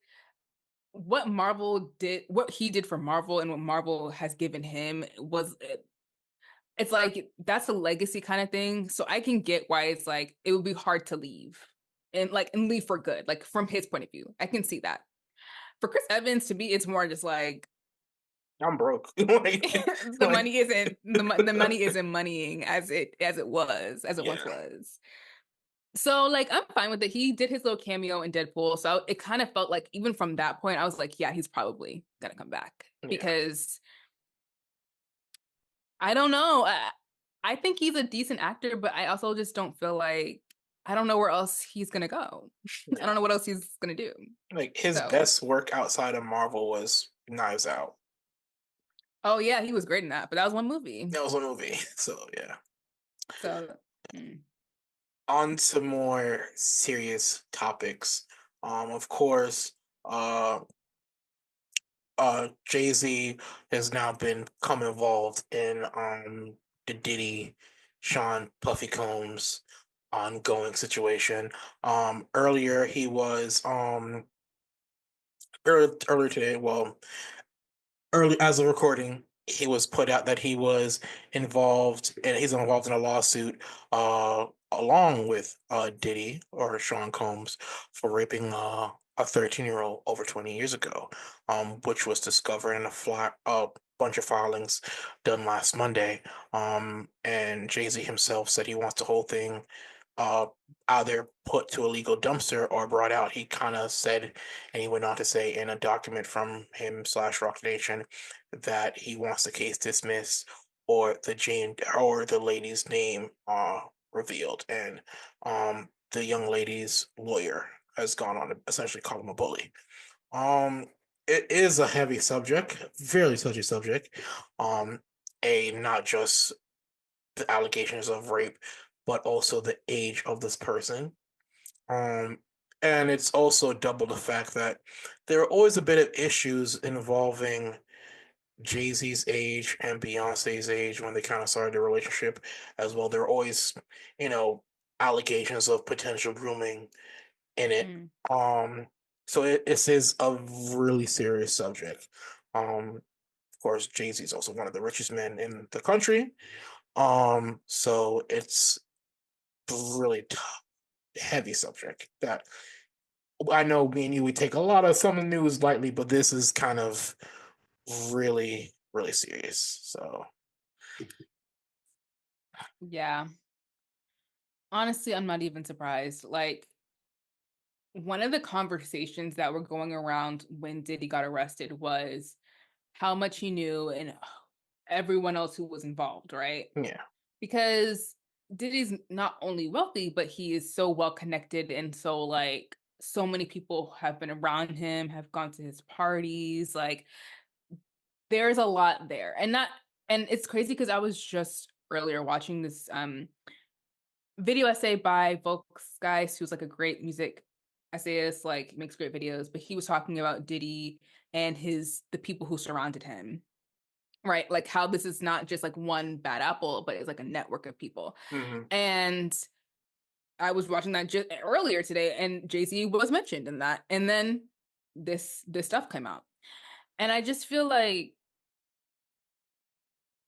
what Marvel did, what he did for Marvel and what Marvel has given him was it's like that's a legacy kind of thing. So I can get why it's like it would be hard to leave and leave for good, like from his point of view. I can see that. For Chris Evans, to me, it's more just like I'm broke. like, the like, money isn't the money isn't moneying as it once yeah, was. So like I'm fine with it. He did his little cameo in Deadpool, so it kind of felt like even from that point, I was like, yeah, he's probably gonna come back yeah, because I don't know. I think he's a decent actor, but I also just don't feel like I don't know where else he's gonna go. I yeah. don't know what else he's gonna do. Like his So, best work outside of Marvel was Knives Out. oh yeah, he was great in that, but that was one movie. That was a movie. So yeah. So, mm, On to more serious topics. Of course, Uh, Jay-Z has now become involved in the Diddy, Sean Puffy Combs ongoing situation. Earlier he was earlier today, well, early as a recording, he was put out that he was involved and he's involved in a lawsuit along with Diddy or Sean Combs for raping a 13-year-old over 20 years ago, which was discovered in a bunch of filings done last Monday. And Jay-Z himself said he wants the whole thing uh, either put to a legal dumpster or brought out. He kind of said, and he went on to say in a document from him slash Rock Nation that he wants the case dismissed or the lady's name revealed, and the young lady's lawyer has gone on to essentially call him a bully. Um, it is a heavy subject, very touchy subject. Not just the allegations of rape, but also the age of this person. Um, and it's also double the fact that there are always a bit of issues involving Jay-Z's age and Beyonce's age when they kind of started their relationship as well. There are always, you know, allegations of potential grooming in it. Mm. Um, so it is a really serious subject. Of course, Jay-Z is also one of the richest men in the country. So it's really tough, heavy subject that I know me and you we take a lot of some news lightly, but this is kind of really, really serious. So Yeah. Honestly, I'm not even surprised. Like, one of the conversations that were going around when Diddy got arrested was how much he knew and everyone else who was involved, right? yeah. Because Diddy's not only wealthy, but he is so well connected. And so, like, so many people have been around him, have gone to his parties. Like, there's a lot there. And it's crazy because I was just earlier watching this video essay by Volksgeist, who's like a great music essayist, like makes great videos, but he was talking about Diddy and the people who surrounded him, right? Like how this is not just like one bad apple, but it's like a network of people. Hmm. And I was watching that just earlier today, and Jay-Z was mentioned in that. And then this stuff came out. And I just feel like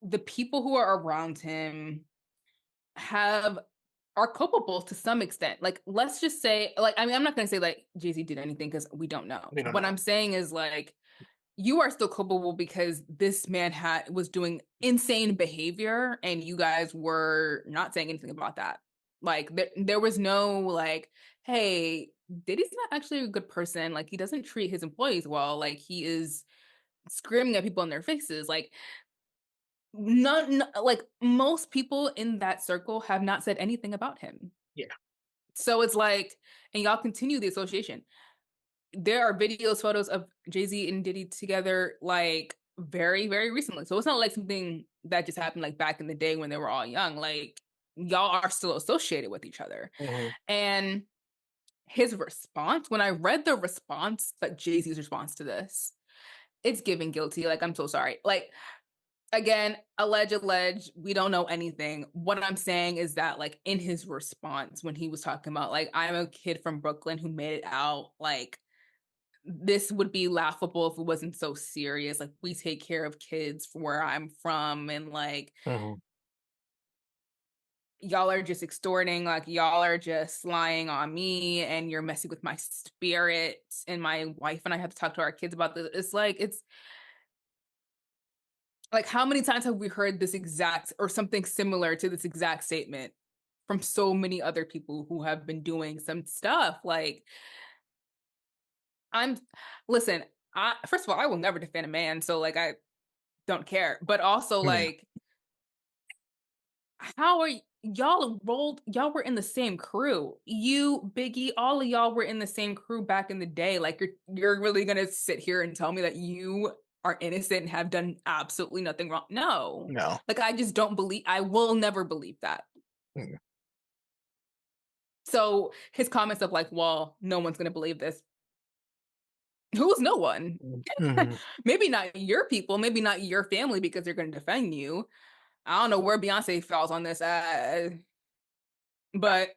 the people who are around him have are culpable to some extent. Like, let's just say, like, I mean, I'm not going to say like Jay-Z did anything because we don't know. We don't What know. I'm saying is like you are still culpable because this man was doing insane behavior and you guys were not saying anything about that. Like there was no like, hey, Diddy's not actually a good person. Like he doesn't treat his employees well. Like he is screaming at people in their faces. Like none, like most people in that circle have not said anything about him. Yeah. So it's like, and y'all continue the association. There are videos, photos of Jay-Z and Diddy together, like very, very recently. So it's not like something that just happened like back in the day when they were all young. Like y'all are still associated with each other. Hmm. And his response, when I read the response, like Jay-Z's response to this, it's giving guilty. Like, I'm so sorry. Like, again, allege, we don't know anything. What I'm saying is that, like, in his response, when he was talking about, like, I'm a kid from Brooklyn who made it out, like, this would be laughable if it wasn't so serious. Like, we take care of kids from where I'm from, and like, Hmm. y'all are just extorting, like, y'all are just lying on me, and you're messing with my spirit. And my wife and I have to talk to our kids about this. It's like, how many times have we heard this exact or something similar to this exact statement from so many other people who have been doing some stuff? Like, I'm, listen, first of all, I will never defend a man. So, like, I don't care. But also, Yeah. like, how are y'all were in the same crew. You, Biggie, all of y'all were in the same crew back in the day. Like, you're really gonna sit here and tell me that you are innocent and have done absolutely nothing wrong? No. No. Like, I just don't believe, I will never believe that. Mm. So his comments of like, well, no one's gonna believe this. Who's no one? Mhm. Maybe not your people, maybe not your family because they're going to defend you. I don't know where Beyonce falls on this, but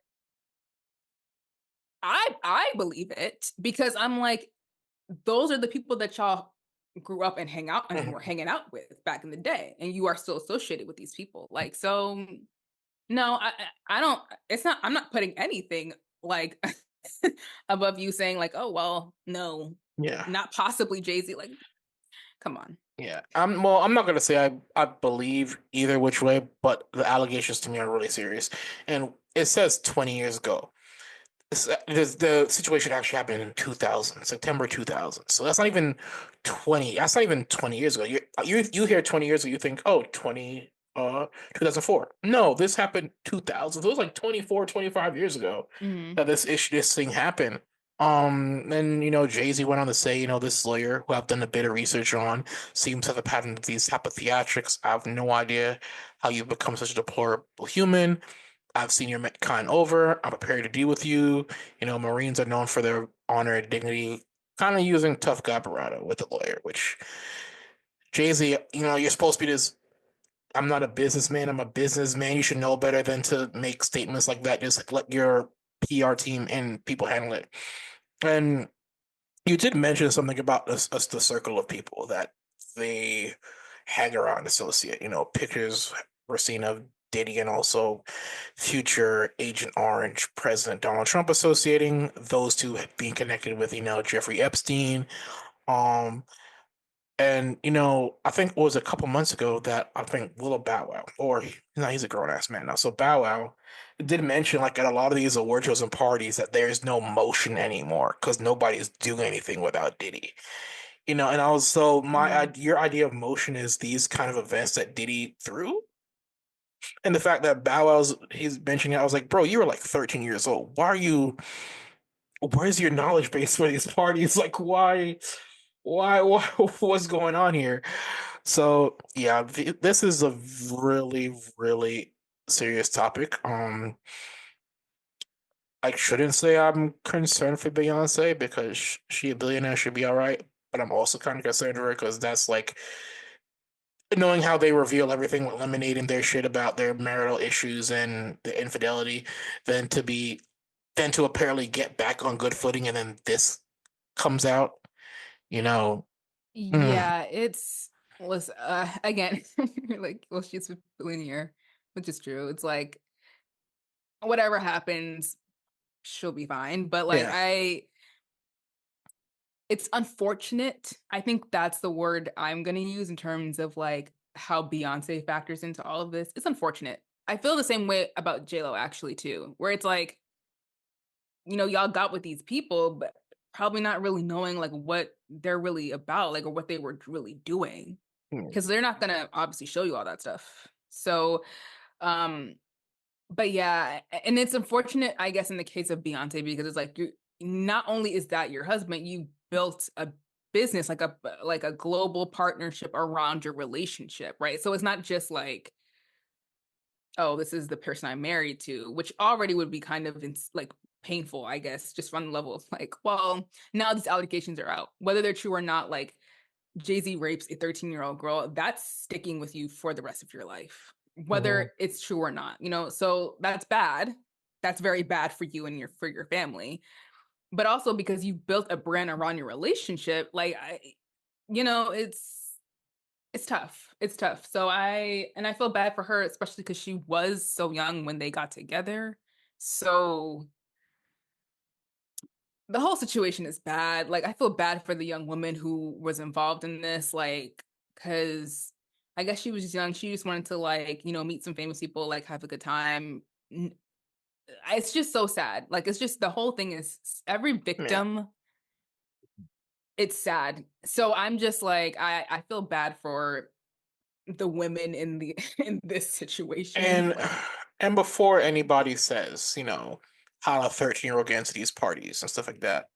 I believe it because I'm like, those are the people that y'all grew up and hang out and were Mhm. hanging out with back in the day, and you are still associated with these people. Like, so no, I don't. It's not. I'm not putting anything like above you saying like, oh well, no, Yeah. not possibly Jay-Z. Like, come on. Yeah. I'm not gonna say I believe either which way, but the allegations to me are really serious. And it says 20 years ago. The situation actually happened in 2000, September 2000. So that's not even 20 years ago. You hear 20 years ago, you think, oh, 2004. No, this happened 2000. So it was like 24, 25 years ago Hmm. that this thing happened. And Jay-Z went on to say, this lawyer who I've done a bit of research on seems to have a pattern of these type of theatrics. I have no idea how you've become such a deplorable human. I've seen your kind over. I'm prepared to deal with you. Marines are known for their honor and dignity. Kind of using tough guy bravado with the lawyer, which Jay-Z, you're supposed to be this. I'm not a businessman. I'm a businessman. You should know better than to make statements like that. Just let your PR team and people handle it. And you did mention something about the circle of people that they hang around, associate. Pictures were seen of Diddy and also future Agent Orange President Donald Trump associating those two being connected with, Jeffrey Epstein. Um, and I think it was a couple months ago that I think Little Bow Wow, or no, he's a grown ass man now. So Bow Wow did mention like at a lot of these award shows and parties that there's no motion anymore because nobody's doing anything without Diddy. And I was so Hmm. your idea of motion is these kind of events that Diddy threw, and the fact that Bow Wow's he's mentioning it, I was like, bro, you were like 13 years old. Where's your knowledge base for these parties? Like, why, what's going on here? So yeah, this is a really, really serious topic. I shouldn't say I'm concerned for Beyonce because she a billionaire should be all right, but I'm also kind of concerned for her because that's like knowing how they reveal everything, eliminating their shit about their marital issues and the infidelity, than to be then to apparently get back on good footing and then this comes out, you know. Mm, Yeah, it's was again like, well, she's a billionaire, which is true. It's like whatever happens, she'll be fine. But like yeah. it's unfortunate. I think that's the word I'm gonna use in terms of like how Beyonce factors into all of this. It's unfortunate. I feel the same way about JLo actually too, where it's like, y'all got with these people, but probably not really knowing like what they're really about, like or what they were really doing. Mm, Because they're not gonna obviously show you all that stuff. So, um, but yeah, and it's unfortunate, I guess, in the case of Beyonce because it's like you not only is that your husband, you built a business like a global partnership around your relationship, right? So it's not just like, oh, this is the person I'm married to, which already would be kind of like painful, I guess, just on the level of like, well, now these allegations are out, whether they're true or not. Like Jay-Z rapes a 13-year-old girl, that's sticking with you for the rest of your life, mhm, whether it's true or not. So that's bad. That's very bad for you and your family. But also because you built a brand around your relationship, like it's tough. It's tough. So I feel bad for her, especially because she was so young when they got together. So the whole situation is bad. Like I feel bad for the young woman who was involved in this, like, because I guess she was just young. She just wanted to like, meet some famous people, like have a good time. It's just so sad. Like it's just the whole thing is every yeah. victim, it's sad. So I'm just like, I feel bad for the women in the in this situation. And Like, and before anybody says, how a 13-year-old gets into these parties and stuff like that,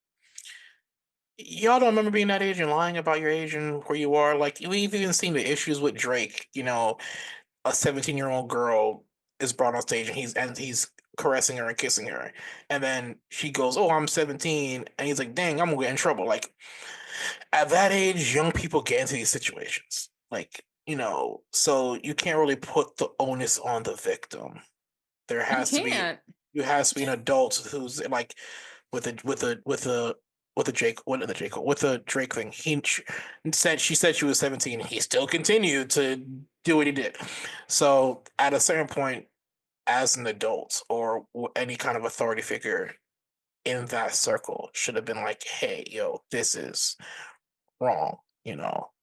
y'all don't remember being that age and lying about your age and where you are. Like we've even seen the issues with Drake. A 17-year-old girl is brought on stage and he's caressing her and kissing her, and then she goes, "Oh, I'm 17," and he's like, "Dang, I'm gonna get in trouble." Like At that age, young people get into these situations. Like, so you can't really put the onus on the victim. There You has to be can't. you has to be an adult who's like with a Jake what the Jake with a Drake thing. She said she was 17. He still continued to do what he did. So at a certain point, as an adult or any kind of authority figure in that circle should have been like, hey, yo, this is wrong.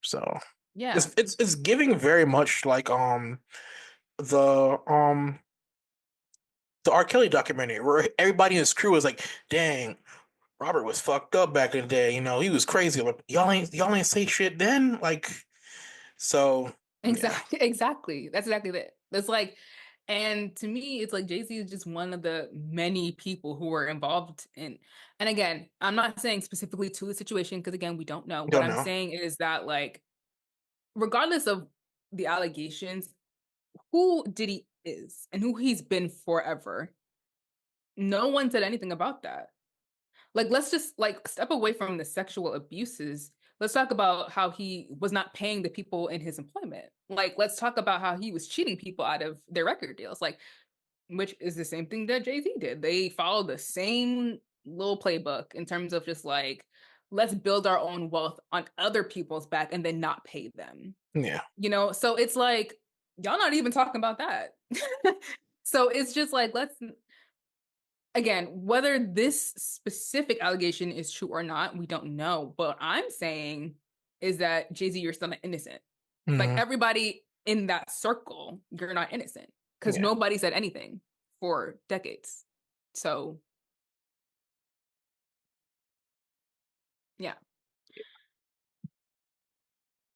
So Yeah, it's giving very much like the the R. Kelly documentary where everybody in his crew was like, dang, Robert was fucked up back in the day, he was crazy. Like, y'all ain't say shit then? Like, so yeah. exactly. Exactly. That's exactly it. That's like, and to me, it's like Jay-Z is just one of the many people who were involved in. And again, I'm not saying specifically to the situation because again, we don't know. What Don't I'm know. saying is that like, regardless of the allegations, who Diddy is and who he's been forever, no one said anything about that. Like, let's just like step away from the sexual abuses. Let's talk about how he was not paying the people in his employment. Like, let's talk about how he was cheating people out of their record deals. Like, which is the same thing that Jay-Z did. They followed the same little playbook in terms of just like, let's build our own wealth on other people's back and then not pay them. Yeah. So it's like, y'all not even talking about that. So it's just like, let's again, whether this specific allegation is true or not, we don't know. But what I'm saying is that Jay-Z, you're still not innocent. Like Hmm. everybody in that circle, you're not innocent because Yeah. nobody said anything for decades. So yeah.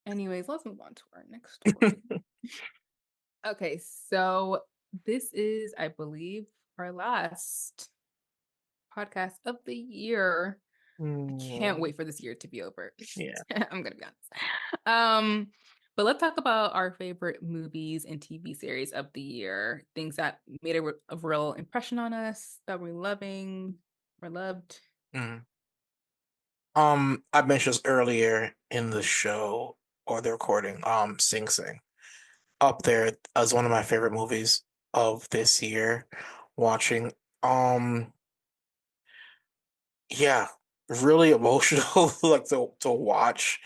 Anyways, let's move on to our next story. Okay, so this is, I believe, our last podcast of the year. I can't Mm, wait for this year to be over. yeah. I'm gonna be honest. Um, but let's talk about our favorite movies and TV series of the year. Things that made a real impression on us, that we're loving, we're loved. Mm. I mentioned this earlier in the show or the recording, Sing Sing. Up there as one of my favorite movies of this year. Watching, um, yeah, really emotional, like to watch.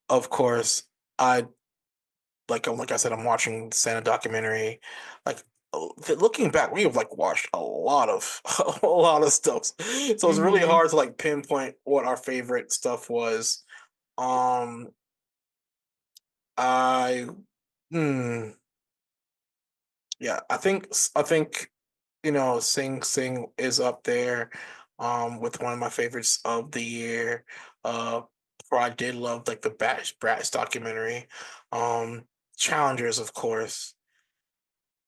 Of course, I like I said, I'm watching the Santa documentary. Like looking back, we have like watched a lot of a lot of stuff, so it's really Mm-hmm. hard to like pinpoint what our favorite stuff was. Um, I, hmm, yeah, I think Sing Sing is up there, with one of my favorites of the year. Uh, for I did love like the Bratz documentary. Um, Challengers, of course.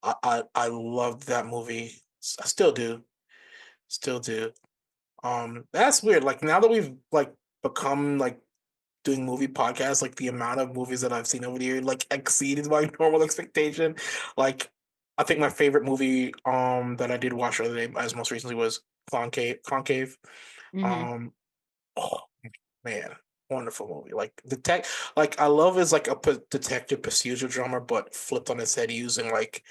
I loved that movie. I still do. Still do. That's weird. Like now that we've like become like doing movie podcasts, like the amount of movies that I've seen over the year like exceeded my normal expectation. Like I think my favorite movie that I did watch the other day as most recently was Concave. Mm-hmm. Um oh man, wonderful movie. Like the tech like I love is like a detective procedural drama but flipped on its head using like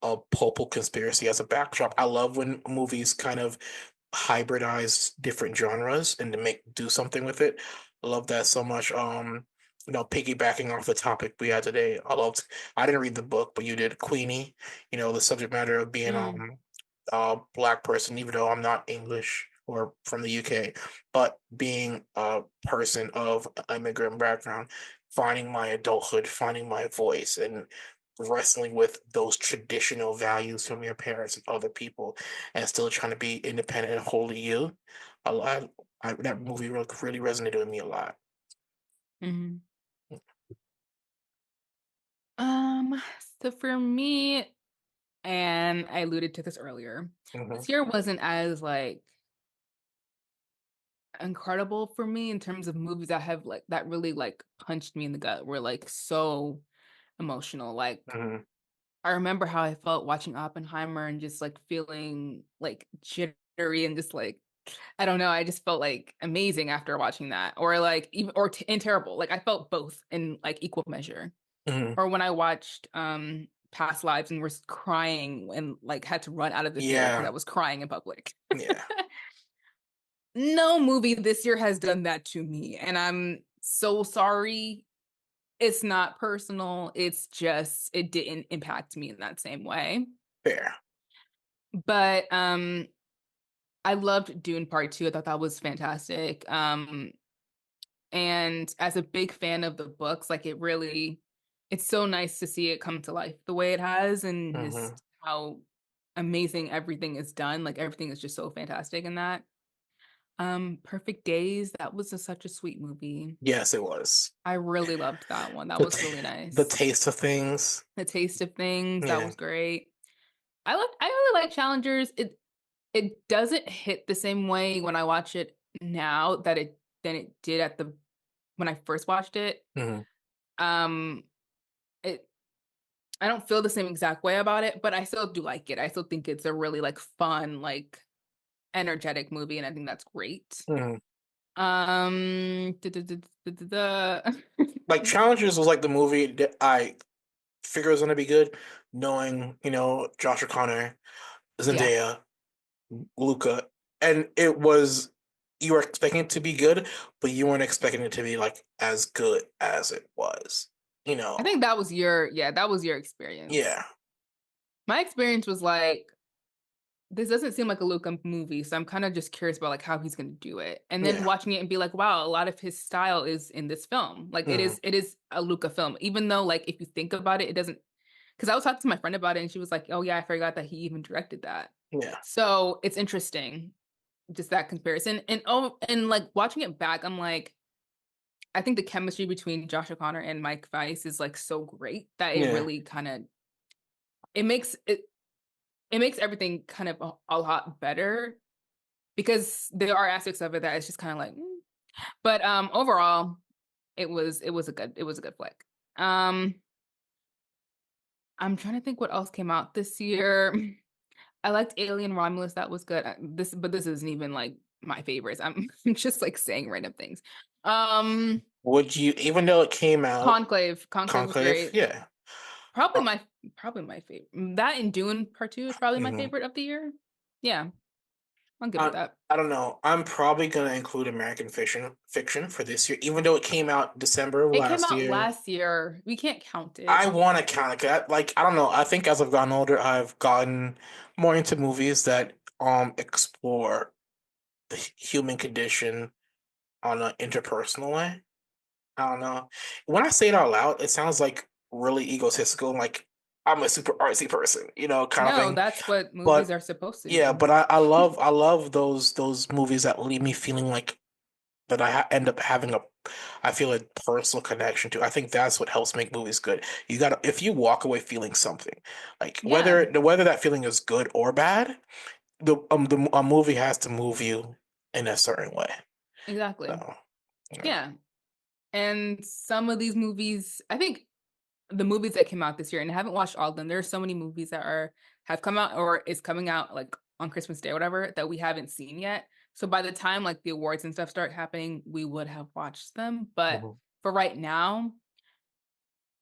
a pulpal conspiracy as a backdrop. I love when movies kind of hybridize different genres and to make do something with it. I love that so much. Piggybacking off the topic we had today, I didn't read the book, but you did Queenie, the subject matter of being Mm-hmm. a black person, even though I'm not English or from the UK, but being a person of immigrant background, finding my adulthood, finding my voice, and wrestling with those traditional values from your parents and other people, and still trying to be independent and wholly you. A lot. That movie really resonated with me a lot. Mm-hmm. Um, so for me, and I alluded to this earlier, Hmm. this year wasn't as like incredible for me in terms of movies that have like that really like punched me in the gut, were like so emotional. Like Hmm. I remember how I felt watching Oppenheimer and just like feeling like jittery and just like I don't know. I just felt like amazing after watching that, or like even and terrible. Like I felt both in like equal measure. Mhm. Or when I watched Past Lives and was crying and like had to run out of the theater because I Yeah, was crying in public. yeah, No movie this year has done that to me, and I'm so sorry. It's not personal. It's just it didn't impact me in that same way. fair. But I loved Dune Part 2. I thought that was fantastic. And as a big fan of the books, like it's so nice to see it come to life the way it has and Hmm. just how amazing everything is done. Like everything is just so fantastic in that. Perfect Days, that was such a sweet movie. Yes, it was. I really loved that one. That The was t really the nice. taste of things. The Taste of Things, that Yeah. was great. I really like Challengers. It doesn't hit the same way when I watch it now that it than it did at the when I first watched it. Hmm. Um it I don't feel the same exact way about it, but I still do like it. I still think it's a really like fun, like energetic movie, and I think that's great. Hmm. Da, da, da, da, da, da. Like Challengers was like the movie that I figured was gonna be good, knowing, Josh O'Connor, Yeah. Zendaya, Luca, and it was you were expecting it to be good, but you weren't expecting it to be like as good as it was. You I know, think that was your experience. yeah, My experience was like this doesn't seem like a Luca movie, so I'm kind of just curious about like how he's going to do it. And then yeah, watching it and be like, wow, a lot of his style is in this film. Like hmm, it is a Luca film, even though like if you think about it, it doesn't. Because I was talking to my friend about it, and she was like, "Oh yeah, I forgot that he even directed that." yeah, So it's interesting, just that comparison. And like watching it back, I'm like, I think the chemistry between Josh O'Connor and Mike Weiss is like so great that it yeah, really kind of it makes it it makes everything kind of a lot better because there are aspects of it that it's just kind of like, but overall, it was a good flick. Um, I'm trying to think what else came out this year. I liked Alien Romulus. That was good. But this isn't even like my favorites. I'm just like saying random things. Um, Would you, even though it came out, Conclave. Conclave was Conclave? great. Yeah. Probably Uh, my probably my favorite. That and Dune Part 2 is probably my mhm. favorite of the year. Yeah, I'm good with I, that. I don't know. I'm probably gonna include American fiction for this year, even though it came out December of It came last out year. last year. We can't count I it. want to count it. 'Cause like I don't know. I think as I've gotten older, I've gotten more into movies that explore the human condition on an interpersonal way. I don't know. When I say it out loud, it sounds like really egotistical, like I'm a super artsy person, kind of No, thing. that's what movies But are supposed to yeah, do. but I love those movies that leave me feeling like that end up having I feel a personal connection to. I think that's what helps make movies good. You got to if you walk away feeling something, like Yeah, whether that feeling is good or bad, a movie has to move you in a certain way. exactly. So, yeah. Yeah. And some of these movies, I think the movies that came out this year, and I haven't watched all of them. There are so many movies that have come out or is coming out like on Christmas Day or whatever that we haven't seen yet. So by the time like the awards and stuff start happening, we would have watched them. But Mhm. for right now,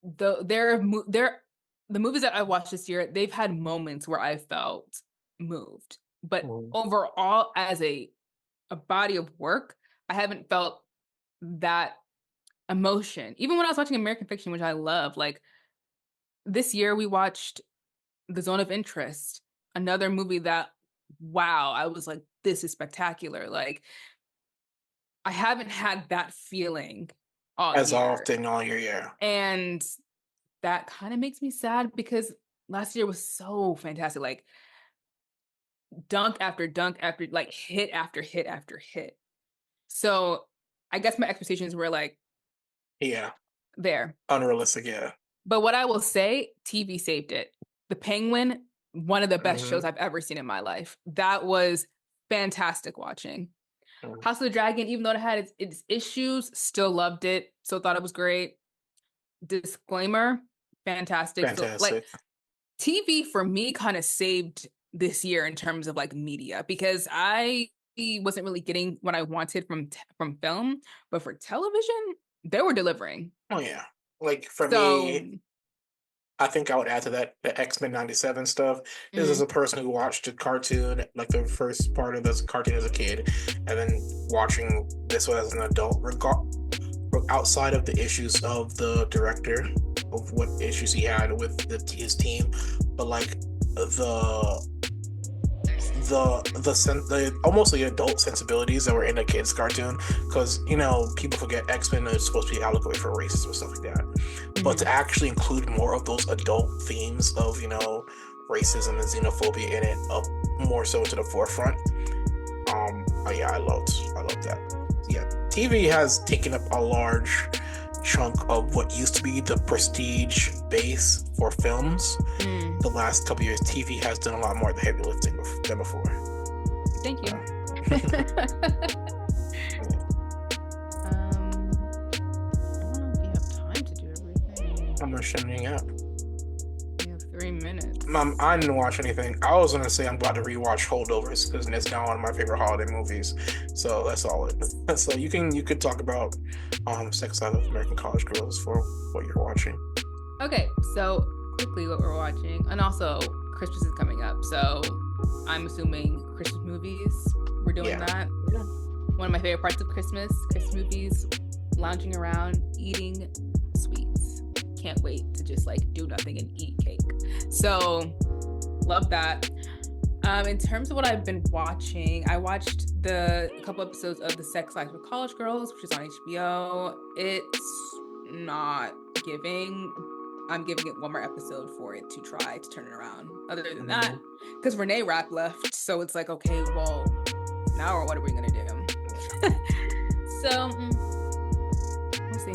the movies that I watched this year, they've had moments where I felt moved. But Mhm. overall, as a body of work, I haven't felt that emotion. Even when I was watching American Fiction, which I love, like this year we watched The Zone of Interest, another movie that wow, I was like, this is spectacular. Like I haven't had that feeling all As year. often all year, yeah. And that kind of makes me sad because last year was so fantastic. Like dunk after like hit after hit after hit. So I guess my expectations were like Yeah. there. Unrealistic, yeah. But what I will say, TV saved it. The Penguin, one of the best Hmm. shows I've ever seen in my life. That was fantastic watching. House of the Dragon, even though it had its issues, still loved it. So thought it was great. Disclaimer, fantastic. So like Fantastic. TV for me kind of saved this year in terms of like media because wasn't really getting what I wanted from film, but for television, they were delivering. Oh yeah. Like for So, me, I think I would add to that the X-Men 97 stuff. This is mhm, a person who watched a cartoon, like the first part of this cartoon as a kid, and then watching this one as an adult, outside of the issues of the director, of what issues he had with his team, but like the the almost the adult sensibilities that were in a kids cartoon, because people forget X-Men is supposed to be allegory for racism and stuff like that, but to mhm. actually include more of those adult themes of racism and xenophobia in it, up more so to the forefront. Yeah, I loved that. Yeah, TV has taken up a large chunk of what used to be the prestige base for films. Mm, The last couple years, TV has done a lot more of the heavy lifting than before. thank you. I don't know if we have time to do everything. I'm not shutting out. We have 3 minutes. I didn't watch anything. I was gonna say I'm about to rewatch Holdovers because it's now one of my favorite holiday movies. So that's all it. So you could talk about Sex Life of American College Girls for what you're watching. Okay, so quickly what we're watching, and also Christmas is coming up, so I'm assuming Christmas movies. We're doing Yeah. that. Yeah. One of my favorite parts of Christmas movies, lounging around, eating sweets. Can't wait to just like do nothing and eat cake. So love that. In terms of what I've been watching, I watched the couple episodes of The Sex Life of College Girls, which is on HBO. It's not giving. I'm giving it one more episode for it to try to turn it around. Other than that, because Renee Rapp left, so it's like, okay, well, now what are we gonna do? So we'll see.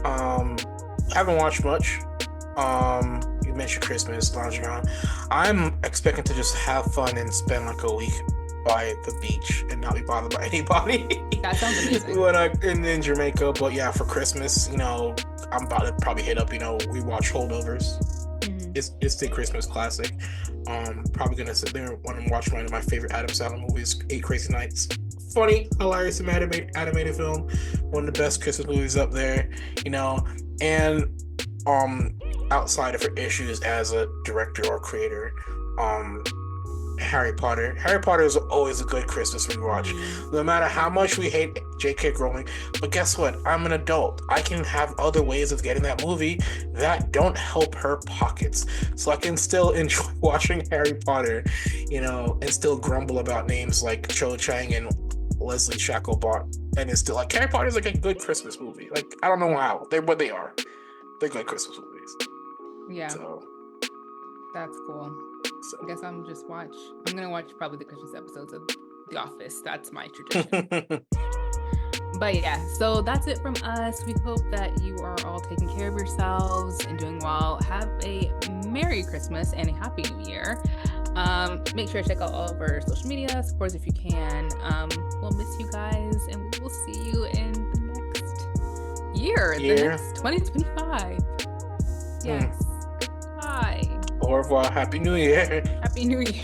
I haven't watched much. You mentioned Christmas, lounging around. I'm expecting to just have fun and spend like a week by the beach and not be bothered by anybody. That sounds amazing. when in Jamaica. But yeah, for Christmas, I'm about to probably hit up. We watch Holdovers. Mhm. It's the Christmas classic. Probably gonna sit there when I'm watching one of my favorite Adam Sandler movies, Eight Crazy Nights. Funny, hilarious, animated film. One of the best Christmas movies up there. And outside of her issues as a director or creator, Harry Potter. Harry Potter is always a good Christmas rewatch. No matter how much we hate J.K. Rowling, but guess what? I'm an adult. I can have other ways of getting that movie that don't help her pockets. So I can still enjoy watching Harry Potter, and still grumble about names like Cho Chang and Leslie Shacklebot. And it's still like Harry Potter is like a good Christmas movie. Like, I don't know how. But they are. They're good Christmas movies. Yeah, So that's cool. I guess I'm gonna watch probably the Christmas episodes of The Office. That's my tradition. But yeah, so that's it from us. We hope that you are all taking care of yourselves and doing well. Have a Merry Christmas and a Happy New Year. Make sure to check out all of our social media. Support us if you can. We'll miss you guys, and we will see you in the next year. The next 2025. Yes. Bye. Au revoir. Happy New Year. Happy New Year.